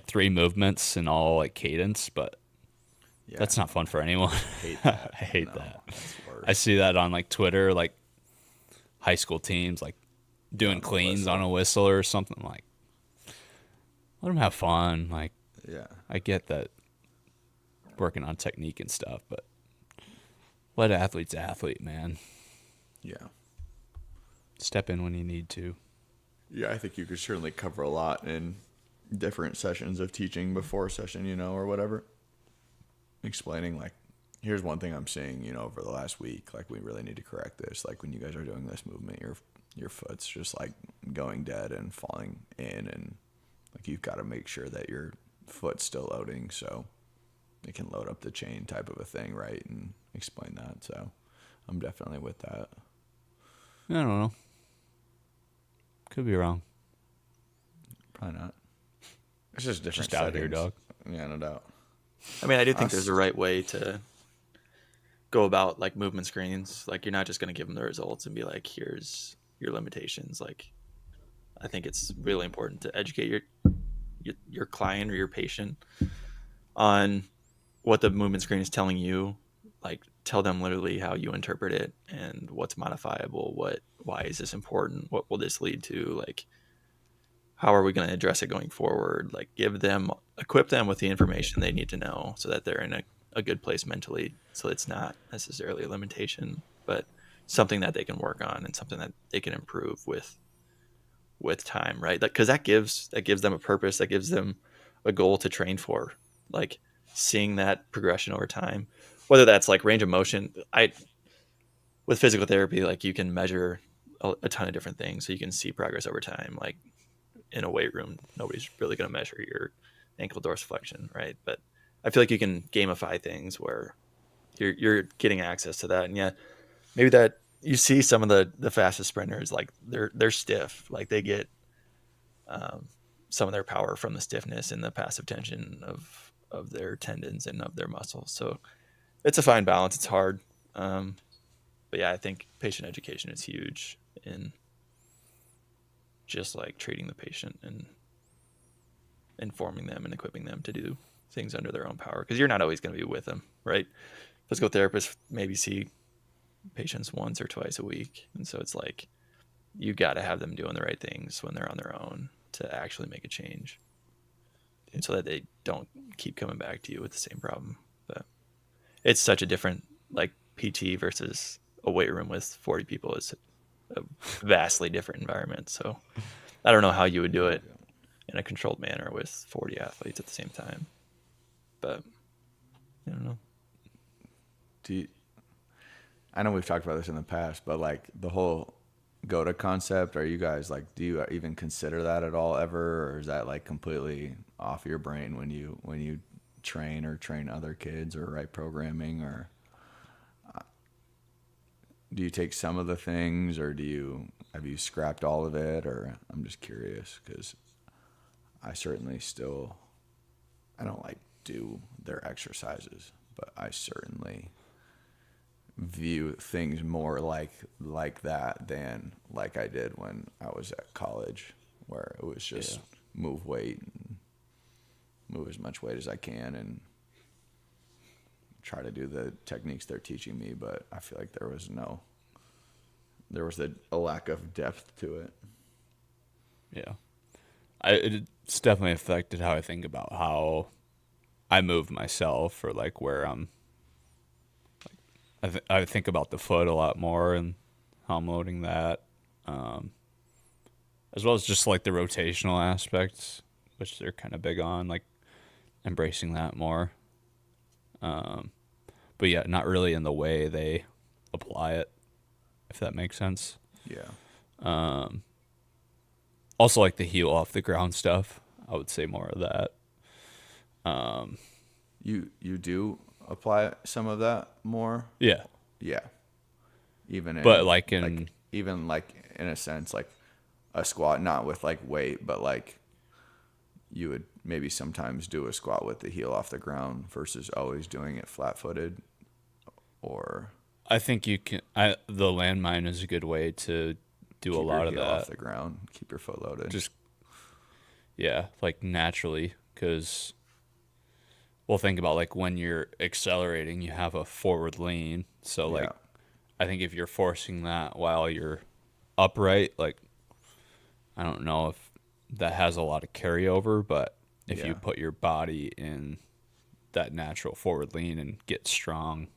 3 movements and all like cadence, but yeah, that's not fun for anyone. I hate that. I hate that. I see that on like Twitter, like high school teams like doing cleans on a whistle or something. Like, let them have fun. Like, yeah, I get that working on technique and stuff, but let athletes athlete, man. Yeah. Step in when you need to. Yeah, I think you could certainly cover a lot in different sessions of teaching before a session, or whatever. Explaining like here's one thing I'm seeing, over the last week, like we really need to correct this. Like when you guys are doing this movement, your foot's just like going dead and falling in, and like you've got to make sure that your foot's still loading so it can load up the chain type of a thing, right? And explain that. So I'm definitely with that. I don't know. Could be wrong. Probably not. It's just different Just out settings. here, dog. Yeah, no doubt. I mean, I do think there's a right way to go about like movement screens. Like you're not just going to give them the results and be like, here's your limitations. Like I think it's really important to educate your client or your patient on what the movement screen is telling you. Like tell them literally how you interpret it and what's modifiable, why is this important, what will this lead to, like how are we going to address it going forward, like equip them with the information they need to know so that they're in a good place mentally, so it's not necessarily a limitation but something that they can work on and something that they can improve with time, right? Because that gives them a purpose, that gives them a goal to train for, like seeing that progression over time, whether that's like range of motion. With physical therapy, like you can measure a ton of different things, so you can see progress over time. Like in a weight room, nobody's really going to measure your ankle dorsiflexion, right? But I feel like you can gamify things where you're getting access to that. And yeah, maybe that you see some of the fastest sprinters, like they're stiff, like they get some of their power from the stiffness and the passive tension of their tendons and of their muscles. So it's a fine balance. It's hard. But yeah, I think patient education is huge in just like treating the patient and informing them and equipping them to do things under their own power, because you're not always going to be with them, right? Physical therapists maybe see patients once or twice a week, and so it's like you got to have them doing the right things when they're on their own to actually make a change, and so that they don't keep coming back to you with the same problem. But it's such a different, like PT versus a weight room with 40 people is a vastly different environment. So I don't know how you would do it in a controlled manner with 40 athletes at the same time, but I don't know. I know we've talked about this in the past, but like the whole GOTA concept, are you guys like, do you even consider that at all ever, or is that like completely off your brain when you train or train other kids or write programming, or do you take some of the things, or have you scrapped all of it? Or I'm just curious because I certainly still, I don't like do their exercises, but I certainly view things more like that than like I did when I was at college, where it was just move weight and move as much weight as I can and try to do the techniques they're teaching me. But I feel like there was a lack of depth to it. Yeah. It's definitely affected how I think about how I move myself, or like where I'm. I think about the foot a lot more and how I'm loading that, as well as just like the rotational aspects, which they're kind of big on, like embracing that more. But yeah, not really in the way they apply it, if that makes sense. Yeah. Also, like the heel off the ground stuff, I would say more of that. You do apply some of that more? Yeah. Yeah. Even in, But like in even like in a sense, like a squat, not with like weight, but like you would maybe sometimes do a squat with the heel off the ground versus always doing it flat footed, or I think you can. The landmine is a good way to do a lot of heel that. off the ground, keep your foot loaded. Just like naturally, because we'll think about like when you're accelerating, you have a forward lean. So like, I think if you're forcing that while you're upright, like I don't know if that has a lot of carryover, but if you put your body in that natural forward lean and get strong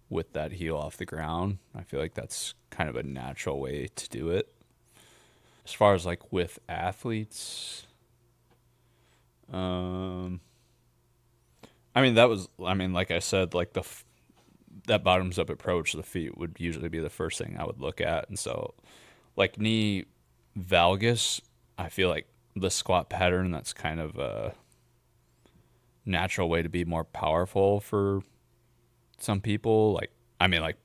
with that heel off the ground, I feel like that's kind of a natural way to do it. As far as like with athletes, I I mean, like I said, like that bottoms up approach, the feet would usually be the first thing I would look at. And so, like knee valgus, I feel like the squat pattern, that's kind of a natural way to be more powerful for some people. Like, I mean, like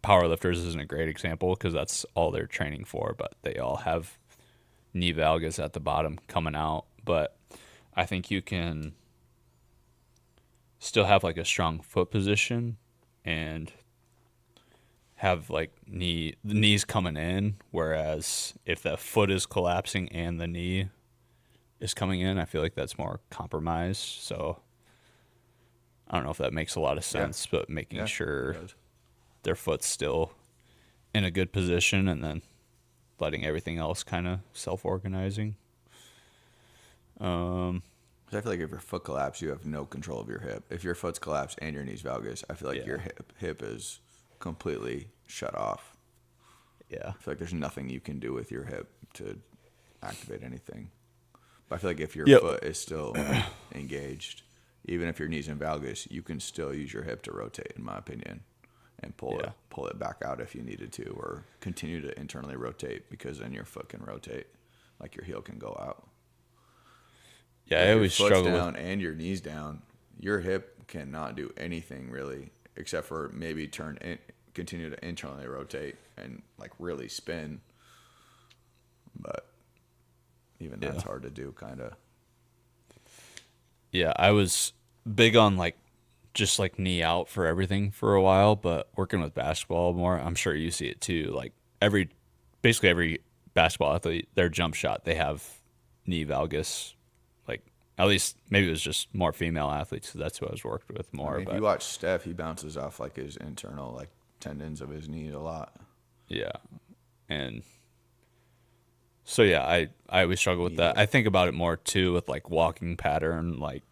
powerlifters isn't a great example because that's all they're training for, but they all have knee valgus at the bottom coming out. But I think you can still have like a strong foot position and have like the knees coming in, whereas if the foot is collapsing and the knee is coming in, I feel like that's more compromised. So I don't know if that makes a lot of sense, but making sure their foot's still in a good position and then letting everything else kind of self-organizing. I feel like if your foot collapses, you have no control of your hip. If your foot's collapsed and your knee's valgus, I feel like your hip is completely shut off. Yeah. I feel like there's nothing you can do with your hip to activate anything. But I feel like if your foot is still engaged, even if your knee's in valgus, you can still use your hip to rotate, in my opinion, and pull it back out if you needed to, or continue to internally rotate, because then your foot can rotate, like your heel can go out. Yeah, if I always your foot's struggle down and your knee's down, your hip cannot do anything really, except for maybe continue to internally rotate and like really spin. But even that's hard to do, kind of. Yeah, I was big on like just like knee out for everything for a while, but working with basketball more, I'm sure you see it too. Like basically every basketball athlete, their jump shot, they have knee valgus. Like at least maybe it was just more female athletes, because that's who I was worked with more. I mean, but if you watch Steph, he bounces off like his internal like tendons of his knee a lot. yeah, and so yeah, I always struggle with that. I think about it more too with like walking pattern, like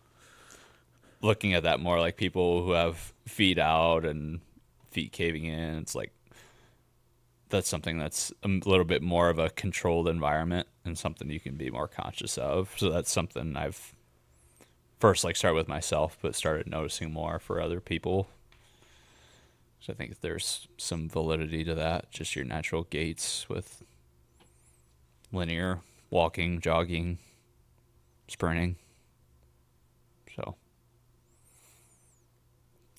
looking at that more like people who have feet out and feet caving in. It's like that's something that's a little bit more of a controlled environment and something you can be more conscious of. So that's something I've first like started with myself, but started noticing more for other people. So I think there's some validity to that. Just your natural gaits with linear walking, jogging, sprinting. So,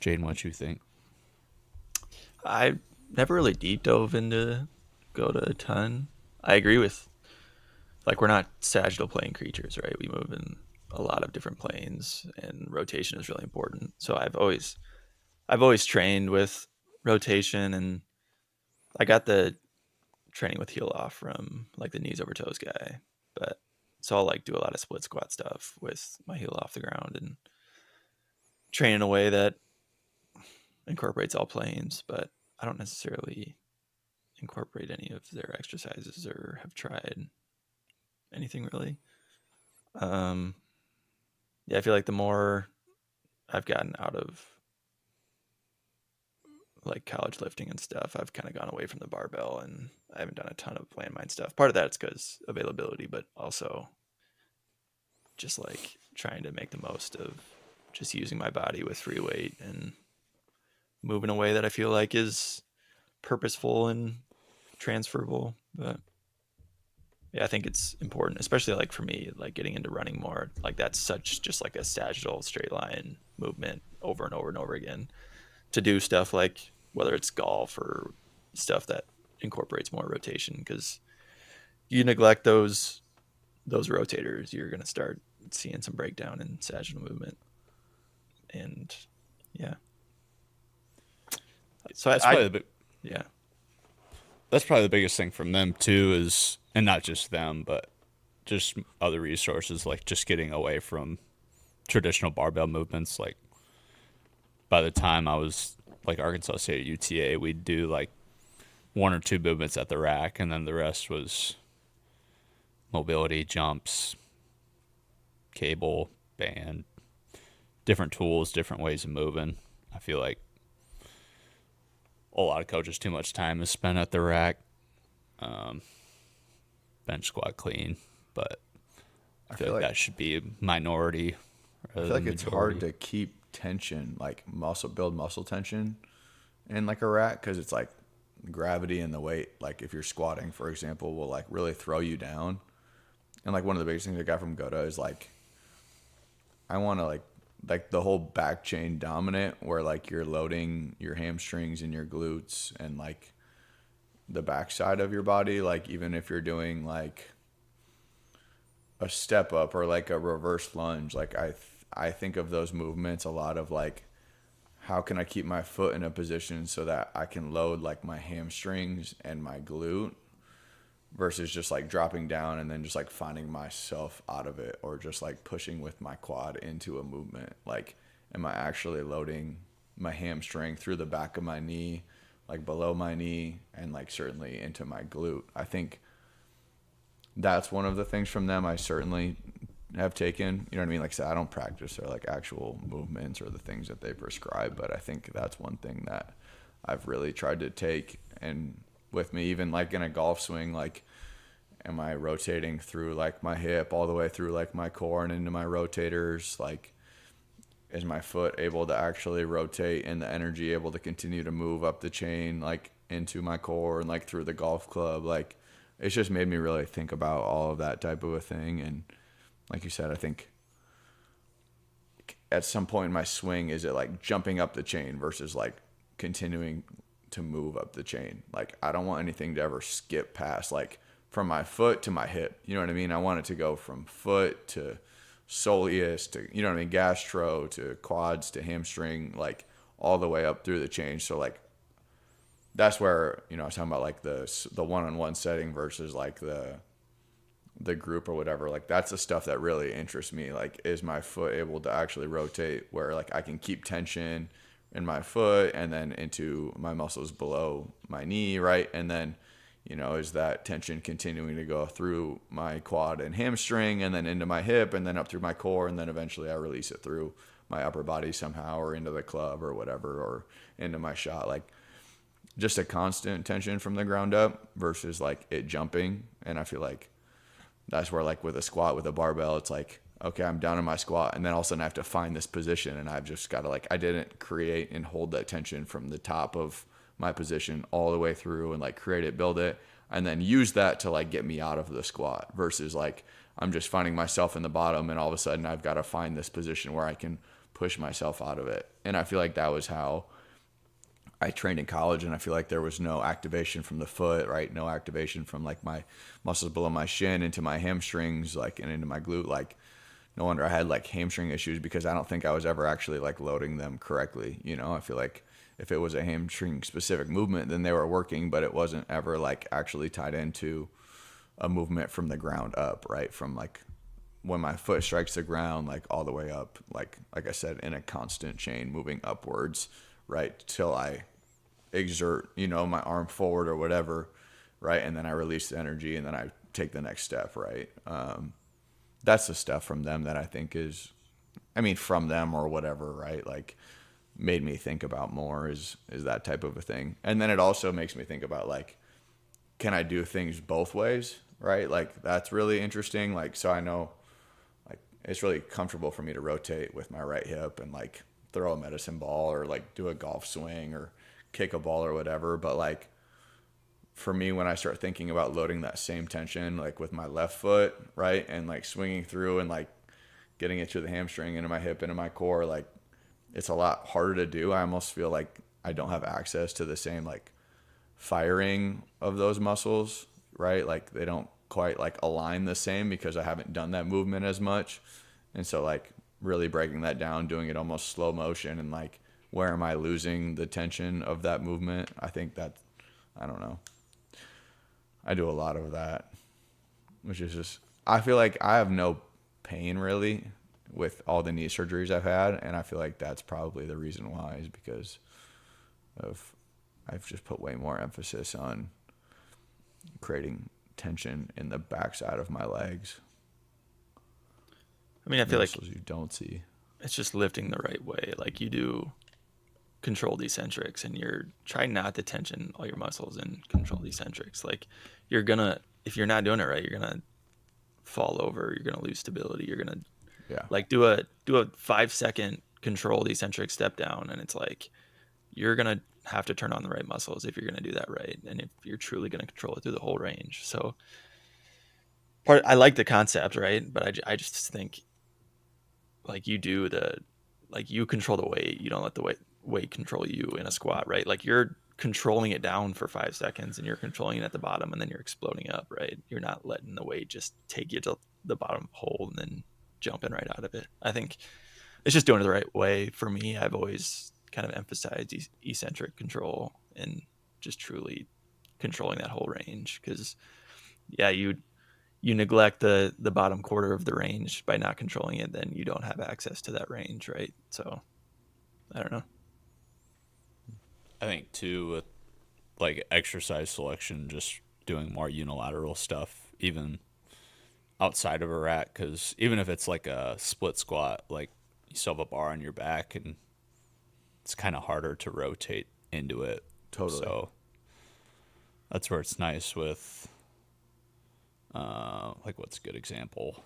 Jaden, what you think? I never really deep dove into Gota a ton. I agree with, like, we're not sagittal plane creatures, right? We move in a lot of different planes, and rotation is really important. So I've always trained with rotation, and I got the training with heel off from like the knees over toes guy. But so I'll like do a lot of split squat stuff with my heel off the ground and train in a way that incorporates all planes, but I don't necessarily incorporate any of their exercises or have tried anything really. Yeah, I feel like the more I've gotten out of like college lifting and stuff, I've kind of gone away from the barbell, and I haven't done a ton of landmine stuff. Part of that's because availability, but also just like trying to make the most of just using my body with free weight and move in a way that I feel like is purposeful and transferable. But yeah, I think it's important, especially like for me, like getting into running more. Like that's such just like a sagittal straight line movement over and over and over again. To do stuff like whether it's golf or stuff that incorporates more rotation, because you neglect those rotators, you're going to start seeing some breakdown in sagittal movement. And yeah, so That's probably yeah, that's probably the biggest thing from them too, is, and not just them, but just other resources, like just getting away from traditional barbell movements. Like by the time I was like Arkansas State at UTA, we'd do like one or two movements at the rack, and then the rest was mobility, jumps, cable, band, different tools, different ways of moving. I feel like a lot of coaches, too much time is spent at the rack, bench squat clean, but I feel like that should be a minority. I feel like it's hard to keep tension, like build muscle tension in like a rack, because it's like gravity and the weight, like if you're squatting, for example, will like really throw you down. And like one of the biggest things I got from Goda is like I want to like the whole back chain dominant, where like you're loading your hamstrings and your glutes and like the backside of your body. Like even if you're doing like a step up or like a reverse lunge, like I think of those movements a lot of like, how can I keep my foot in a position so that I can load like my hamstrings and my glute, versus just like dropping down and then just like finding myself out of it, or just like pushing with my quad into a movement. Like, am I actually loading my hamstring through the back of my knee, like below my knee, and like certainly into my glute? I think that's one of the things from them I certainly have taken. You know what I mean? Like I said, I don't practice their like actual movements or the things that they prescribe, but I think that's one thing that I've really tried to take. And with me, even like in a golf swing, like am I rotating through like my hip all the way through like my core and into my rotators? Like, is my foot able to actually rotate and the energy able to continue to move up the chain, like into my core and like through the golf club? Like, it's just made me really think about all of that type of a thing. And like you said, I think at some point in my swing, is it like jumping up the chain versus like continuing to move up the chain? Like, I don't want anything to ever skip past like from my foot to my hip. You know what I mean? I want it to go from foot to soleus to, you know what I mean, gastro to quads to hamstring, like all the way up through the chain. So like that's where, you know, I was talking about like the one-on-one setting versus like the group or whatever. Like that's the stuff that really interests me. Like, is my foot able to actually rotate where like I can keep tension in my foot and then into my muscles below my knee, right? And then, you know, is that tension continuing to go through my quad and hamstring and then into my hip and then up through my core, and then eventually I release it through my upper body somehow, or into the club or whatever, or into my shot. Like, just a constant tension from the ground up versus like it jumping. And I feel like that's where like with a squat with a barbell, it's like, okay, I'm down in my squat, and then all of a sudden I have to find this position, and I've just got to like, I didn't create and hold that tension from the top of my position all the way through and like create it, build it, and then use that to like get me out of the squat, versus like I'm just finding myself in the bottom, and all of a sudden I've got to find this position where I can push myself out of it. And I feel like that was how I trained in college, and I feel like there was no activation from the foot, right? No activation from like my muscles below my shin into my hamstrings, like, and into my glute. Like, no wonder I had like hamstring issues, because I don't think I was ever actually like loading them correctly. You know, I feel like if it was a hamstring specific movement, then they were working, but it wasn't ever like actually tied into a movement from the ground up, right? From like when my foot strikes the ground, like all the way up, like I said, in a constant chain moving upwards, right? Till I exert, you know, my arm forward or whatever, right? And then I release the energy, and then I take the next step, right? That's the stuff from them that I think is, I mean, from them or whatever, right? Like, made me think about more is that type of a thing. And then it also makes me think about like, can I do things both ways, right? Like, that's really interesting. Like, so I know like it's really comfortable for me to rotate with my right hip and like throw a medicine ball or like do a golf swing or kick a ball or whatever. But like, for me, when I start thinking about loading that same tension, like with my left foot, right, and like swinging through and like getting it to the hamstring, into my hip, into my core, like it's a lot harder to do. I almost feel like I don't have access to the same like firing of those muscles, right? Like they don't quite like align the same because I haven't done that movement as much. And so like really breaking that down, doing it almost slow motion, and like, where am I losing the tension of that movement? I think that, I don't know. I do a lot of that, which is just, I feel like I have no pain really with all the knee surgeries I've had. And I feel like that's probably the reason why, is because of, I've just put way more emphasis on creating tension in the backside of my legs. I mean, I feel like you don't see. it's just lifting the right way. Like, you do controlled eccentrics, and you're trying not to tension all your muscles in controlled eccentrics. Like, you're gonna, if you're not doing it right, you're gonna fall over, you're gonna lose stability, you're gonna like do a 5-second controlled eccentric step down, and it's like you're gonna have to turn on the right muscles if you're gonna do that right, and if you're truly gonna control it through the whole range. So I like the concept, right? But I just think like you control the weight, you don't let the weight control you in a squat, right? Like you're controlling it down for 5 seconds and you're controlling it at the bottom and then you're exploding up, right? You're not letting the weight just take you to the bottom hole and then jumping right out of it. I think it's just doing it the right way. For me, I've always kind of emphasized eccentric control and just truly controlling that whole range, because yeah, you neglect the bottom quarter of the range by not controlling it, then you don't have access to that range, right? So I don't know. I think too with like exercise selection, just doing more unilateral stuff, even outside of a rack, because even if it's like a split squat, like you still have a bar on your back, and it's kind of harder to rotate into it. Totally. So that's where it's nice with, like, what's a good example?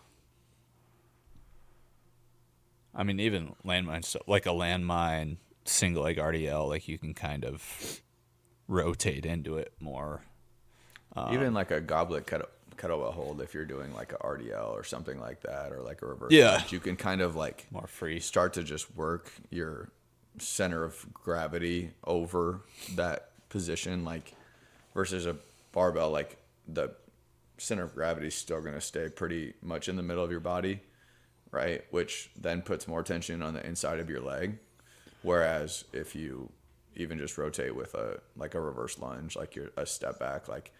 I mean, even landmine stuff, like a landmine single leg RDL, like you can kind of rotate into it more. Even like a goblet kettlebell hold, if you're doing like a RDL or something like that, or like a reverse Yeah. lunge, you can kind of like More free. start to just work your center of gravity over that position, like versus a barbell, like the center of gravity is still going to stay pretty much in the middle of your body, right? Which then puts more tension on the inside of your leg. Whereas if you even just rotate with a reverse lunge, like you're a step back, like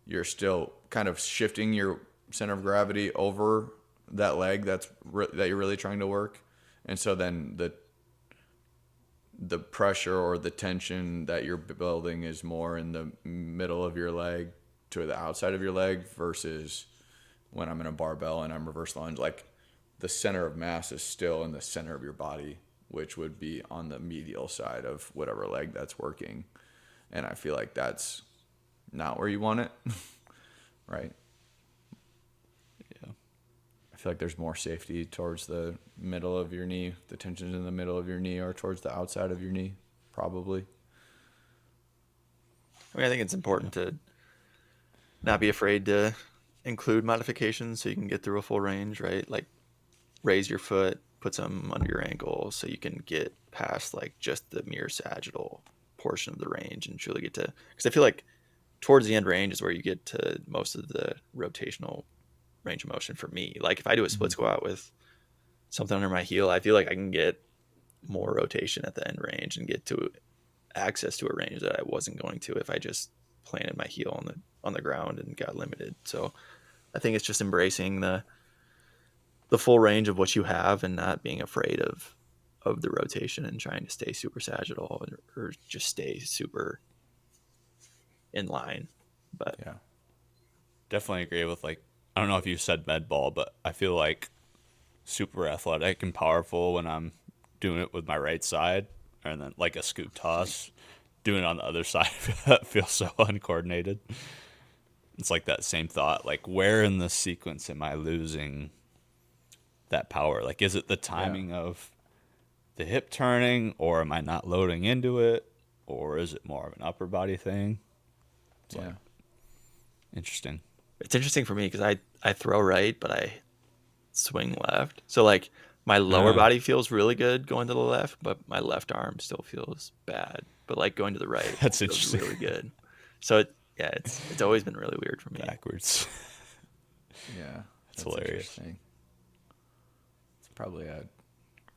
you're still kind of shifting your center of gravity over that leg that you're really trying to work. And so then the pressure or the tension that you're building is more in the middle of your leg to the outside of your leg, versus when I'm in a barbell and I'm reverse lunge, like the center of mass is still in the center of your body, which would be on the medial side of whatever leg that's working. And I feel like that's not where you want it, right? Yeah. I feel like there's more safety towards the middle of your knee. The tensions in the middle of your knee or towards the outside of your knee, probably. I mean, I think it's important to not be afraid to include modifications so you can get through a full range, right? Like raise your foot, put some under your ankle so you can get past like just the mere sagittal portion of the range and truly get to, because I feel like towards the end range is where you get to most of the rotational range of motion for me. Like if I do a split squat with something under my heel, I feel like I can get more rotation at the end range and get to access to a range that I wasn't going to if I just planted my heel on the ground and got limited. So I think it's just embracing the full range of what you have and not being afraid of the rotation and trying to stay super sagittal or just stay super in line. But Yeah. Definitely agree with, like, I don't know if you said med ball, but I feel like super athletic and powerful when I'm doing it with my right side, and then like a scoop toss, doing it on the other side feels so uncoordinated. It's like that same thought, like where in the sequence am I losing that power? Like, is it the timing of the hip turning, or am I not loading into it, or is it more of an upper body thing? It's like interesting. it's interesting for me because I throw right, but I swing left. So like my lower body feels really good going to the left, but my left arm still feels bad. But like going to the right That's feels interesting. really good. So it's always been really weird for me. Backwards. Yeah. That's hilarious. Interesting. It's probably an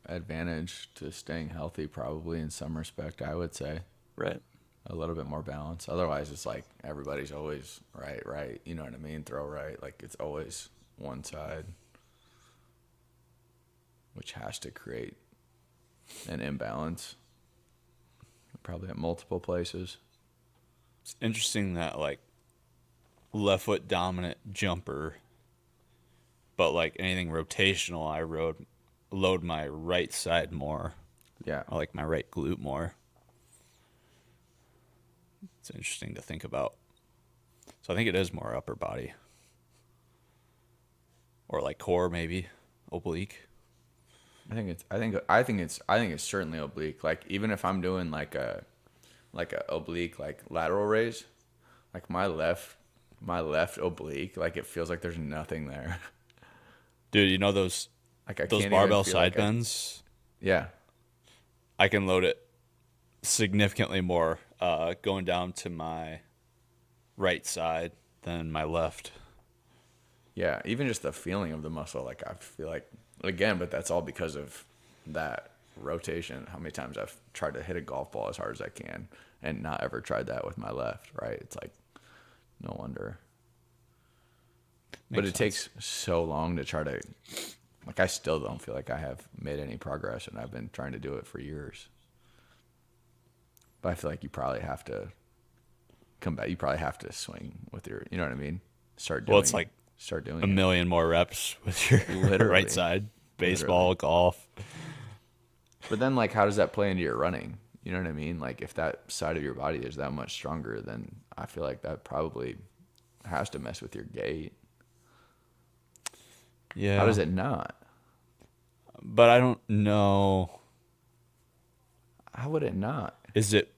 advantage to staying healthy, probably in some respect, I would say. Right. A little bit more balance. Otherwise, it's like everybody's always right. You know what I mean? Throw right. Like it's always one side, which has to create an imbalance. Probably at multiple places. It's interesting that, like, left foot dominant jumper, but like anything rotational, I load my right side more. Yeah. I like my right glute more. It's interesting to think about. So I think it is more upper body. Or like core, maybe. Oblique. I think it's certainly oblique. Like even if I'm doing like a oblique like lateral raise, like my left oblique, like it feels like there's nothing there. Dude, you know those Like I those can't even barbell feel side like bends? yeah. I can load it significantly more going down to my right side than my left. Yeah, even just the feeling of the muscle, like I feel like again, but that's all because of that rotation. How many times I've tried to hit a golf ball as hard as I can and not ever tried that with my left, right? It's like no wonder. But Makes it sense. takes so long to try to like I still don't feel like I have made any progress and I've been trying to do it for years. But I feel like you probably have to come back. You probably have to swing with your, you know what I mean? Well, it's like Start doing a it. million more reps with your right Literally. side. Literally. Baseball, golf. But then, like, how does that play into your running? You know what I mean? Like, if that side of your body is that much stronger, then I feel like that probably has to mess with your gait. How Yeah. does it not? But I don't know. How would it not? Is it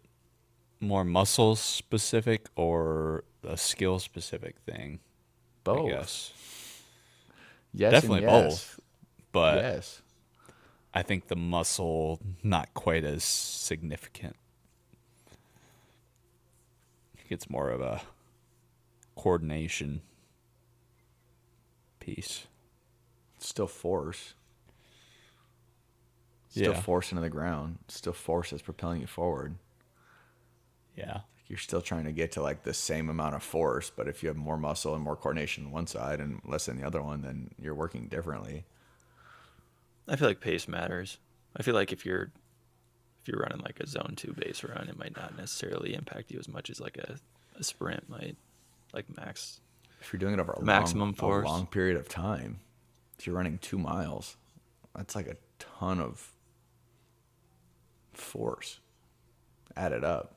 more muscle specific or a skill specific thing? I Both. guess. Yes and Definitely yes. both. But Yes. I think the muscle not quite as significant. I think it's more of a coordination piece. Still force. Still Yeah. force into the ground. Still force that's propelling you forward. Yeah. You're still trying to get to like the same amount of force, but if you have more muscle and more coordination on one side and less on the other one, then you're working differently. I feel like pace matters. I feel like if you're running like a zone 2 base run, it might not necessarily impact you as much as like a sprint might, like If you're doing it over maximum a force. long period of time, if you're running 2 miles, that's like a ton of force added up.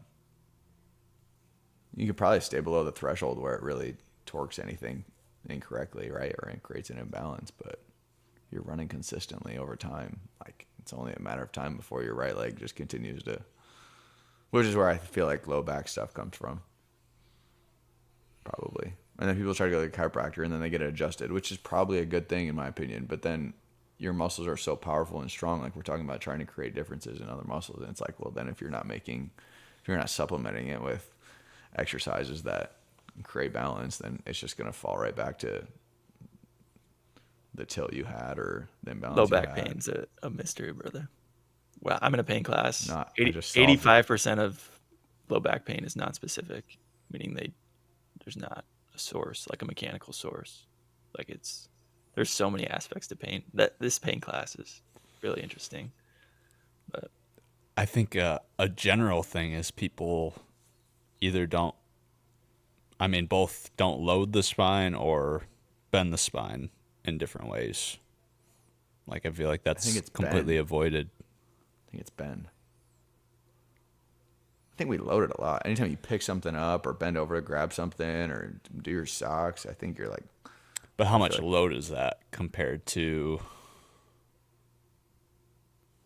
You could probably stay below the threshold where it really torques anything incorrectly, right? Or it creates an imbalance, but you're running consistently over time. Like it's only a matter of time before your right leg just continues to, which is where I feel like low back stuff comes from. Probably. And then people try to go to the chiropractor and then they get it adjusted, which is probably a good thing in my opinion. But then your muscles are so powerful and strong. Like we're talking about trying to create differences in other muscles. And it's like, well, then if you're not supplementing it with exercises that create balance, then it's just going to fall right back to the tilt you had or the imbalance Low you back had. pain's a mystery, brother. Well, I'm in a pain class. I 80, just solved it. 85% of low back pain is non-specific, meaning there's not a source, like a mechanical source. Like there's so many aspects to pain. That this pain class is really interesting. But I think a general thing is people either both don't load the spine or bend the spine in different ways. Like, I feel like that's it's completely bend. avoided. I think it's bend. I think we load it a lot. Anytime you pick something up or bend over to grab something or do your socks, I think you're like, But how much like- load is that compared to,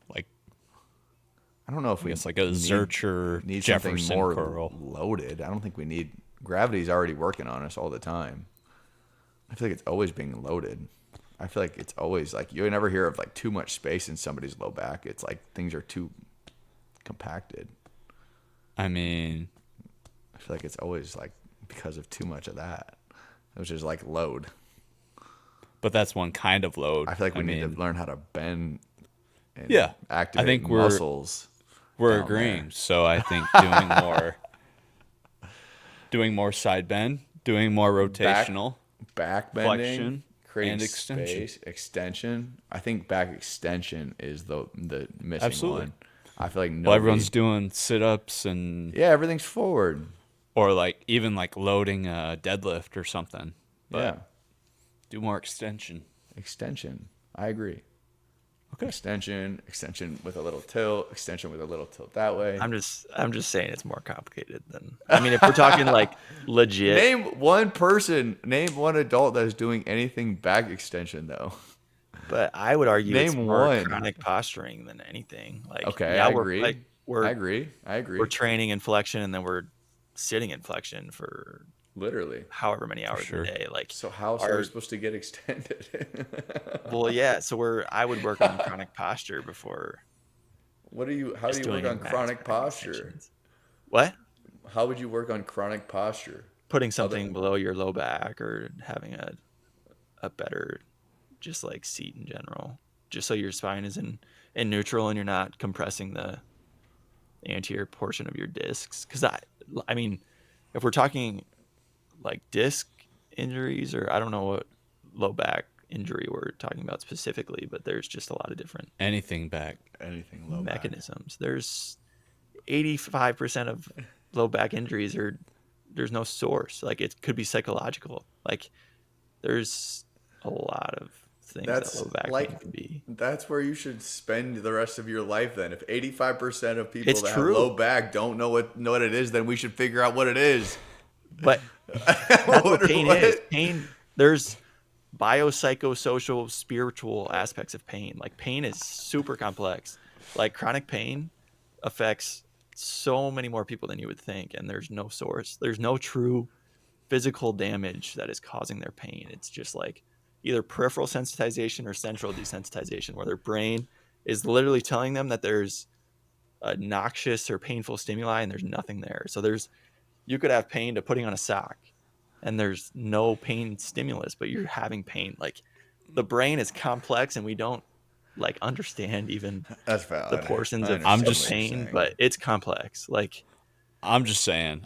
like, I don't know if I we guess like a Zurcher need Jefferson something more curl? loaded. I don't think we need gravity's already working on us all the time. I feel like it's always being loaded. I feel like it's always like you never hear of like too much space in somebody's low back. It's like things are too compacted. I mean, I feel like it's always like because of too much of that, which is like load. but that's one kind of load. I feel like we need to learn how to bend and Yeah, activate I think muscles. we're down agreeing. there. So I think doing more side bend, doing more rotational, Back bending, flexion, creating and extension. space, extension. I think back extension is the missing Absolutely. one. I feel like Well, nobody. everyone's doing sit-ups and Yeah, everything's forward. or like even like loading a deadlift or something. But Yeah, do more extension. extension. I agree. Okay. Extension with a little tilt, extension with a little tilt that way. I'm just saying it's more complicated than. I mean, if we're talking like legit, Name one adult that is doing anything back extension though. But I would argue it's Name more one. chronic posturing than anything. Like, Okay, yeah, I we're agree. like we're I agree. I we're agree. training in flexion and then we're sitting in flexion for Literally. however many For hours a sure. day. Like So how's that our supposed to get extended? well, yeah. So I would work on chronic posture before How do just you work on doing max chronic back posture? extensions. What? How would you work on chronic posture? Putting Other something below your low back or having a better just like seat in general, just so your spine is in neutral and you're not compressing the anterior portion of your discs. Because I mean, if we're talking like disc injuries, or I don't know what low back injury we're talking about specifically, but there's just a lot of different Anything back. anything low back. mechanisms. There's 85% of low back injuries are there's no source. Like it could be psychological. Like there's a lot of things that That's low back like pain could be. that's where you should spend the rest of your life then. If 85% of people It's that have true. low back don't know what it is, then we should figure out what it is. But that's what pain What? is. Pain, there's biopsychosocial, spiritual aspects of pain. Like pain is super complex. Like chronic pain affects so many more people than you would think, and there's no source. There's no true physical damage that is causing their pain. It's just like either peripheral sensitization or central desensitization, where their brain is literally telling them that there's a noxious or painful stimuli and there's nothing there. So you could have pain to putting on a sock and there's no pain stimulus, but you're having pain. Like the brain is complex and we don't like understand even That's the valid. portions I of I'm understand just what you're pain, saying. but it's complex. Like I'm just saying.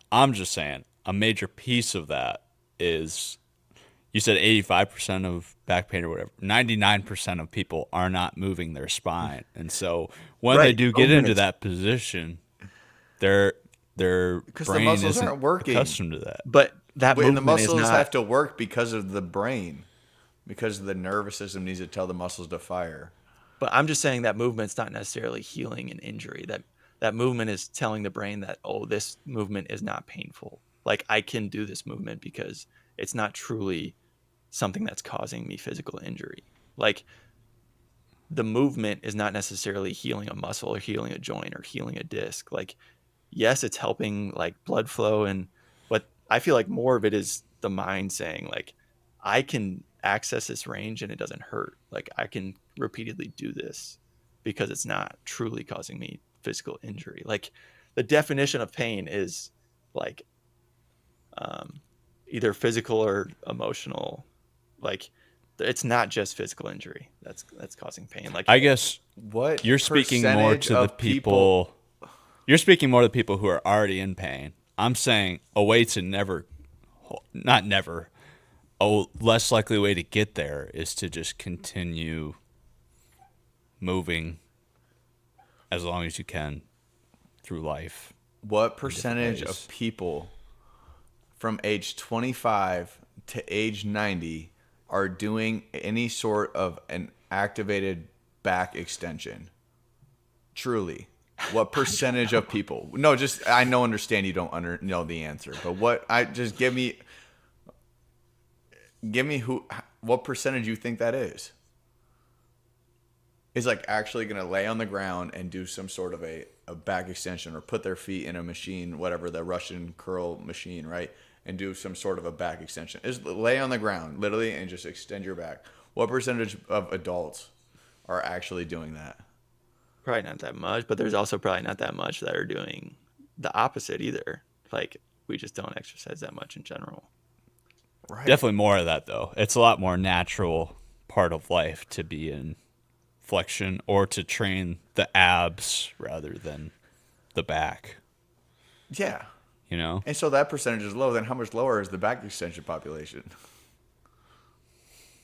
A major piece of that is you said 85% of back pain or whatever. 99% of people are not moving their spine, and so when they right, do get movement into is, that position, their Because the brain muscles isn't aren't working. accustomed to that. but that And the movement is muscles not. have to work because of the brain. Because the nervous system needs to tell the muscles to fire. But I'm just saying that movement's not necessarily healing an injury. That movement is telling the brain that, oh, this movement is not painful. Like I can do this movement because it's not truly something that's causing me physical injury. Like the movement is not necessarily healing a muscle or healing a joint or healing a disc. Like, yes, it's helping like blood flow but I feel like more of it is the mind saying like, I can access this range and it doesn't hurt. Like I can repeatedly do this because it's not truly causing me physical injury. Like the definition of pain is like either physical or emotional. Like it's not just physical injury that's causing pain. Like I guess What you're speaking more percentage to the of people? people. You're speaking more to the people who are already in pain. I'm saying a way to never, not never, a less likely way to get there is to just continue moving as long as you can through life. What different percentage ways. of people from age 25 to age 90 are doing any sort of an activated back extension? Truly. What percentage of people? No, just I know understand you don't know the answer, but give me what percentage you think that is like actually going to lay on the ground and do some sort of a back extension or put their feet in a machine, whatever, the Russian curl machine, right? And do some sort of a back extension. Is lay on the ground, literally, and just extend your back. What percentage of adults are actually doing that? probably not that much, but there's also probably not that much that are doing the opposite either. Like we just don't exercise that much in general. Right. Definitely more of that, though. It's a lot more natural part of life to be in flexion or to train the abs rather than the back, Yeah. you know? And so that percentage is low. Then how much lower is the back extension population?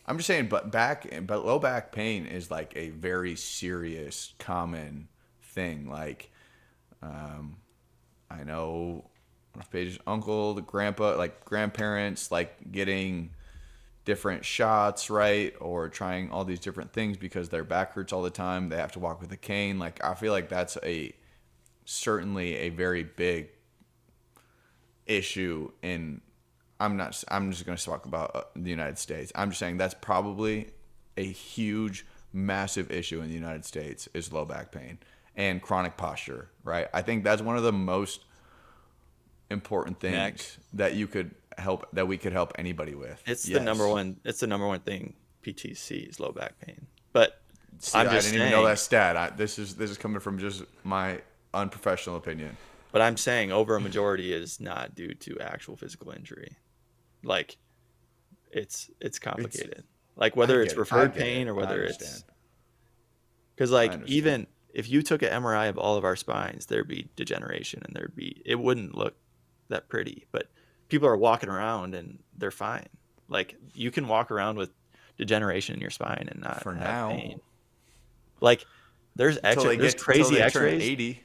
I'm just saying, but low back pain is like a very serious, common thing. Like, I know Paige's uncle, the grandpa, like grandparents, like getting different shots, right? Or trying all these different things because their back hurts all the time. They have to walk with a cane. Like, I feel like that's certainly a very big issue I'm just going to talk about the United States. I'm just saying that's probably a huge, massive issue in the United States is low back pain and chronic posture, right? I think that's one of the most important things Neck. that we could help anybody with. It's Yes. the number one. It's the number one thing PTs see is low back pain. But See, I'm I just didn't saying. even know that stat. This is coming from just my unprofessional opinion. But I'm saying over a majority is not due to actual physical injury. Like, it's complicated. Like whether it's referred pain or whether it's because like even if you took an MRI of all of our spines, there'd be degeneration and it wouldn't look that pretty. But people are walking around and they're fine. Like you can walk around with degeneration in your spine and not have pain. Like there's crazy X-rays, 80.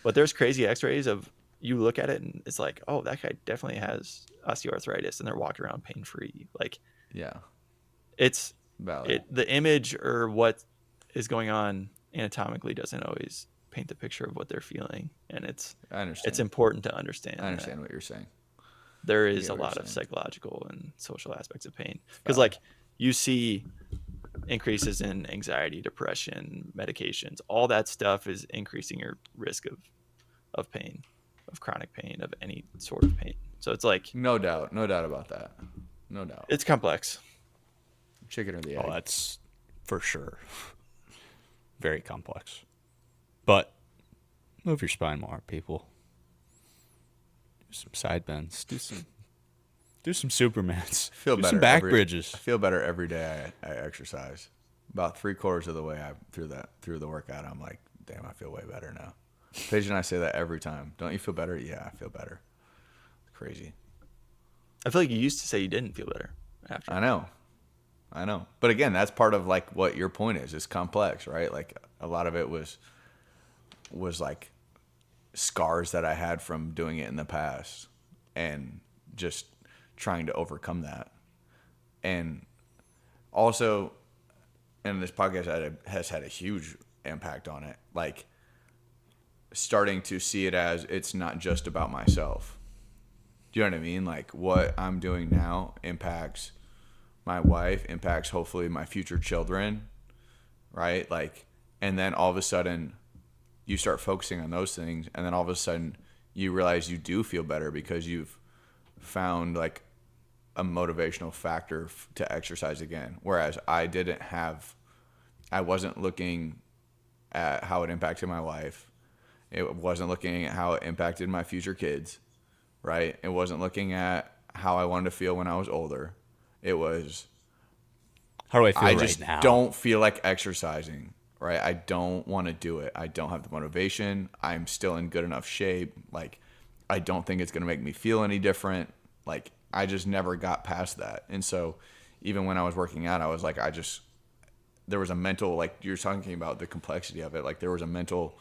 but there's crazy X-rays of you look at it and it's like, oh, that guy definitely has osteoarthritis, and they're walking around pain free. Like, yeah, it's valid. The image or what is going on anatomically doesn't always paint the picture of what they're feeling, and I understand. It's important to understand. I understand what you're saying. There is a lot of psychological and social aspects of pain because, like, you see increases in anxiety, depression, medications, all that stuff is increasing your risk of pain, of chronic pain, of any sort of pain. So it's like no doubt about that. No doubt. It's complex. Chicken or the egg. Oh, that's for sure. Very complex. But move your spine more, people. Do some side bends. Do some Supermans. Feel do better some back bridges. I feel better every day I exercise. About 3/4 of the way through the workout, I'm like, damn, I feel way better now. Paige and I say that every time. Don't you feel better? Yeah, I feel better. Crazy. I feel like you used to say you didn't feel better after. I know. But again, that's part of like what your point is. It's complex, right? Like a lot of it was like scars that I had from doing it in the past and just trying to overcome that. And also, and this podcast has had a huge impact on it. Like starting to see it as it's not just about myself. Do you know what I mean? Like what I'm doing now impacts my wife, impacts hopefully my future children, right? Like, and then all of a sudden you start focusing on those things, and then all of a sudden you realize you do feel better because you've found like a motivational factor to exercise again. Whereas I wasn't looking at how it impacted my wife. It wasn't looking at how it impacted my future kids, right? It wasn't looking at how I wanted to feel when I was older. It was, how do I feel right now? I just don't feel like exercising, right? I don't want to do it. I don't have the motivation. I'm still in good enough shape. Like, I don't think it's going to make me feel any different. Like, I just never got past that. And so even when I was working out, I was like, there was a mental, like you're talking about the complexity of it. Like there was a mental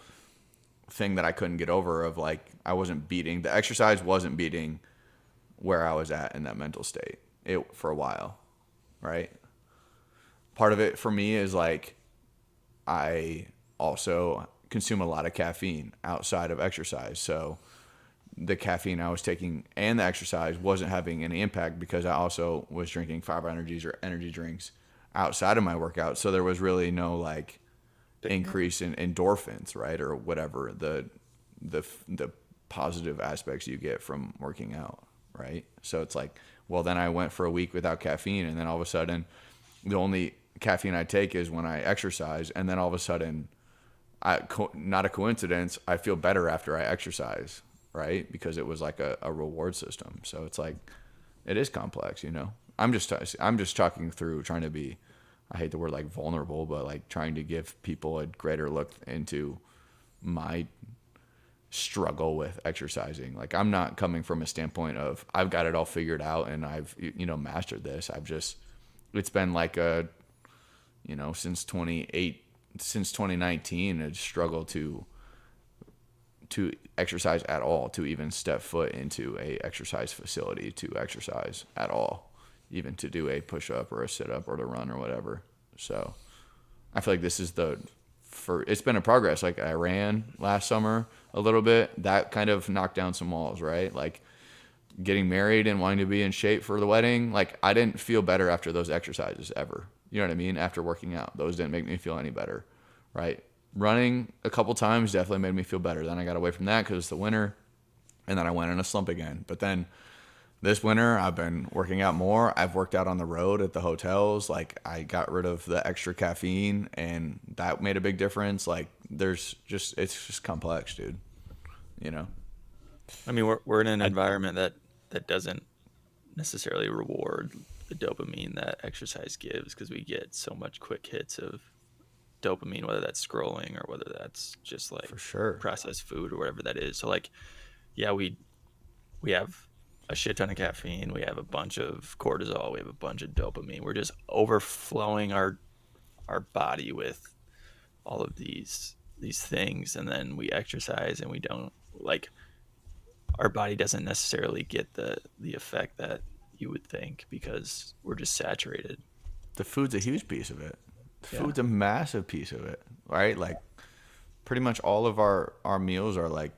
thing that I couldn't get over of like, the exercise wasn't beating where I was at in that mental state for a while. Right. Part of it for me is like, I also consume a lot of caffeine outside of exercise. So the caffeine I was taking and the exercise wasn't having any impact because I also was drinking 5 Energies or energy drinks outside of my workout. So there was really no like increase in endorphins, right? Or whatever the positive aspects you get from working out, right? So it's like, well, then I went for a week without caffeine, and then all of a sudden the only caffeine I take is when I exercise, and then all of a sudden, not a coincidence, I feel better after I exercise, right? Because it was like a reward system. So it's like, it is complex, you know? I'm just talking through trying to be, I hate the word like vulnerable, but like trying to give people a greater look into my struggle with exercising. Like I'm not coming from a standpoint of I've got it all figured out and I've, mastered this. It's been like since 2019, a struggle to exercise at all, to even step foot into a exercise facility to exercise at all, even to do a push-up or a sit-up or to run or whatever. So I feel like this is it's been a progress. Like I ran last summer a little bit, that kind of knocked down some walls, right? Like getting married and wanting to be in shape for the wedding, like I didn't feel better after those exercises ever. You know what I mean? After working out, those didn't make me feel any better, right? Running a couple times definitely made me feel better. Then I got away from that because it's the winter, and then I went in a slump again. But then this winter, I've been working out more. I've worked out on the road at the hotels. Like I got rid of the extra caffeine, and that made a big difference. Like it's just complex, dude. You know? I mean, we're in an environment that doesn't necessarily reward the dopamine that exercise gives, because we get so much quick hits of dopamine, whether that's scrolling or whether that's just like For sure. processed food or whatever that is. So like, yeah, we have a shit ton of caffeine, we have a bunch of cortisol, we have a bunch of dopamine. We're just overflowing our body with all of these things, and then we exercise and we don't, like, our body doesn't necessarily get the effect that you would think, because we're just saturated. The food's a huge piece of it. The Yeah. food's a massive piece of it, right? Like pretty much all of our meals are like,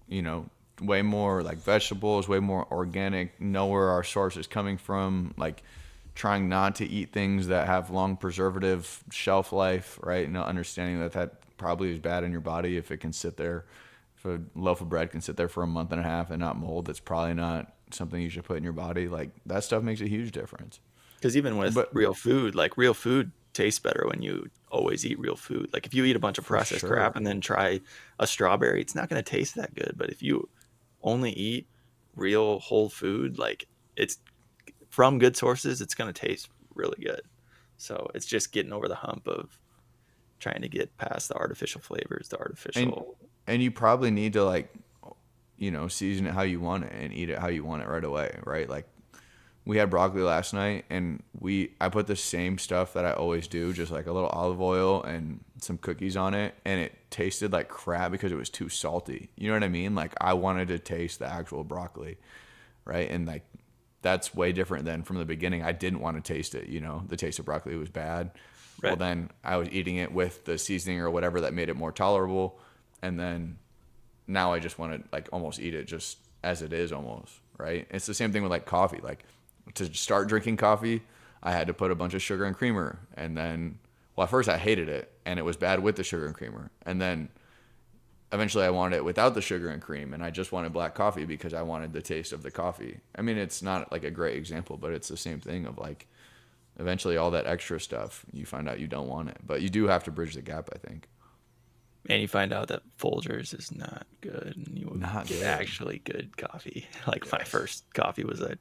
you know, way more like vegetables, way more organic, know where our source is coming from, like trying not to eat things that have long preservative shelf life, right? And understanding that probably is bad in your body if it can sit there. If a loaf of bread can sit there for a month and a half and not mold, that's probably not something you should put in your body. Like that stuff makes a huge difference. Because even with real food, like real food tastes better when you always eat real food. Like if you eat a bunch of processed crap and then try a strawberry, it's not going to taste that good. But if you only eat real whole food, like it's from good sources, it's going to taste really good. So it's just getting over the hump of trying to get past the artificial flavors, the artificial. And you probably need to, like, you know, season it how you want it and eat it how you want it right away, right? Like we had broccoli last night, and I put the same stuff that I always do, just like a little olive oil and some cookies on it, and it tasted like crap because it was too salty. You know what I mean? Like I wanted to taste the actual broccoli, right? And like that's way different than from the beginning. I didn't want to taste it, you know, the taste of broccoli was bad. Right. Well, then I was eating it with the seasoning or whatever that made it more tolerable, and then now I just want to like almost eat it just as it is almost, right? It's the same thing with like coffee. Like to start drinking coffee, I had to put a bunch of sugar and creamer, and then, well, at first I hated it and it was bad with the sugar and creamer, and then eventually I wanted it without the sugar and cream, and I just wanted black coffee because I wanted the taste of the coffee. I mean, it's not like a great example, but it's the same thing of like eventually all that extra stuff, you find out you don't want it, but you do have to bridge the gap, I think. And you find out that Folgers is not good, and you Not get good. actually good coffee. Like my first coffee was a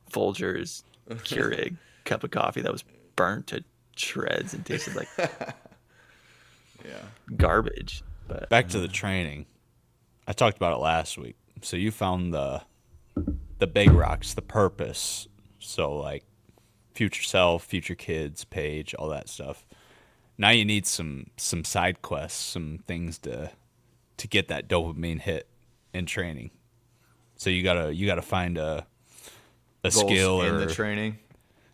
Folgers Keurig cup of coffee that was burnt to shreds and tasted like garbage. But Back to the training. I talked about it last week. So you found the big rocks, the purpose. So like future self, future kids, page, all that stuff. Now you need some side quests, some things to get that dopamine hit in training. So you gotta find a skill in or the training.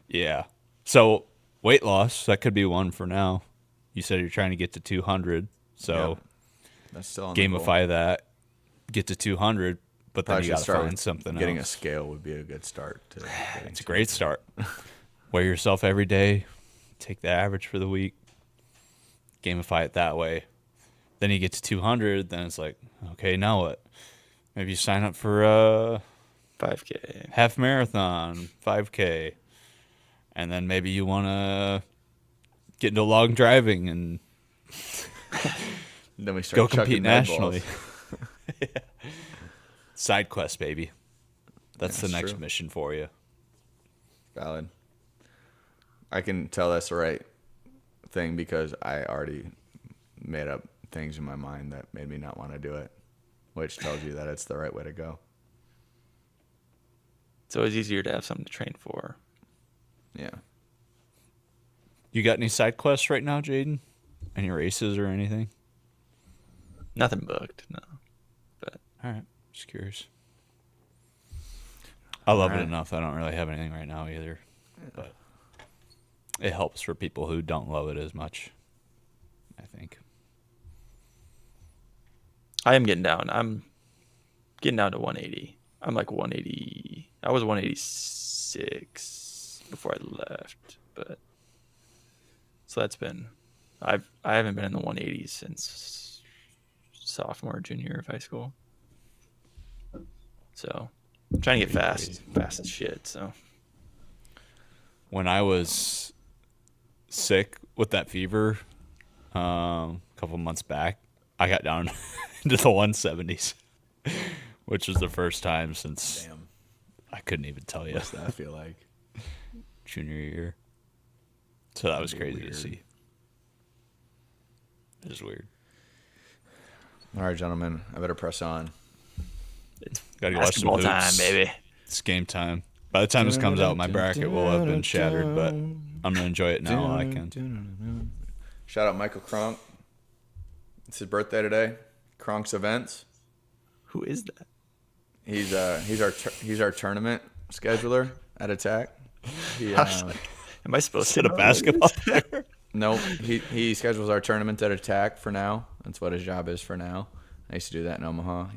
Yeah. So weight loss, that could be one for now. You said you're trying to get to 200. So that's still on gamify that, get to 200, but then you got to find something getting else. A scale would be a good start. It's a great start. Weigh yourself every day, take the average for the week, gamify it that way. Then you get to 200, then it's like, okay, now what? Maybe you sign up for a 5K, half marathon, 5K, and then maybe you want to get into long driving and then we start go compete nationally. Yeah. Side quest, baby. That's the next true. mission for you. Valid. I can tell that's the right thing because I already made up things in my mind that made me not want to do it, which tells you that it's the right way to go. It's always easier to have something to train for. Yeah. You got any side quests right now, Jaden? Any races or anything? Nothing booked, no. But all right, just curious. I love it enough. I don't really have anything right now either, but it helps for people who don't love it as much, I think. I am getting down. I'm getting down to 180. I'm like 180. I was 186 before I left, but so that's been I haven't been in the 180s since sophomore, junior year of high school. So I'm trying to get fast as shit. So When I was sick with that fever a couple months back, I got down into the 170s, which was the first time since I couldn't even tell you. What's that feel like? Junior year. So that was crazy to see. It is weird. All right, gentlemen, I better press on. it's Gotta go watch some basketball time, hoops. baby. It's game time. By the time this comes out, my bracket will have been shattered, but I'm going to enjoy it now while I can. Shout out Michael Kronk. It's his birthday today. Kronk's Events. Who is that? He's our tournament scheduler at Attack. He, Am I supposed to Is it a know? basketball player? no, he schedules our tournament at Attack for now. That's what his job is for now. I used to do that in Omaha.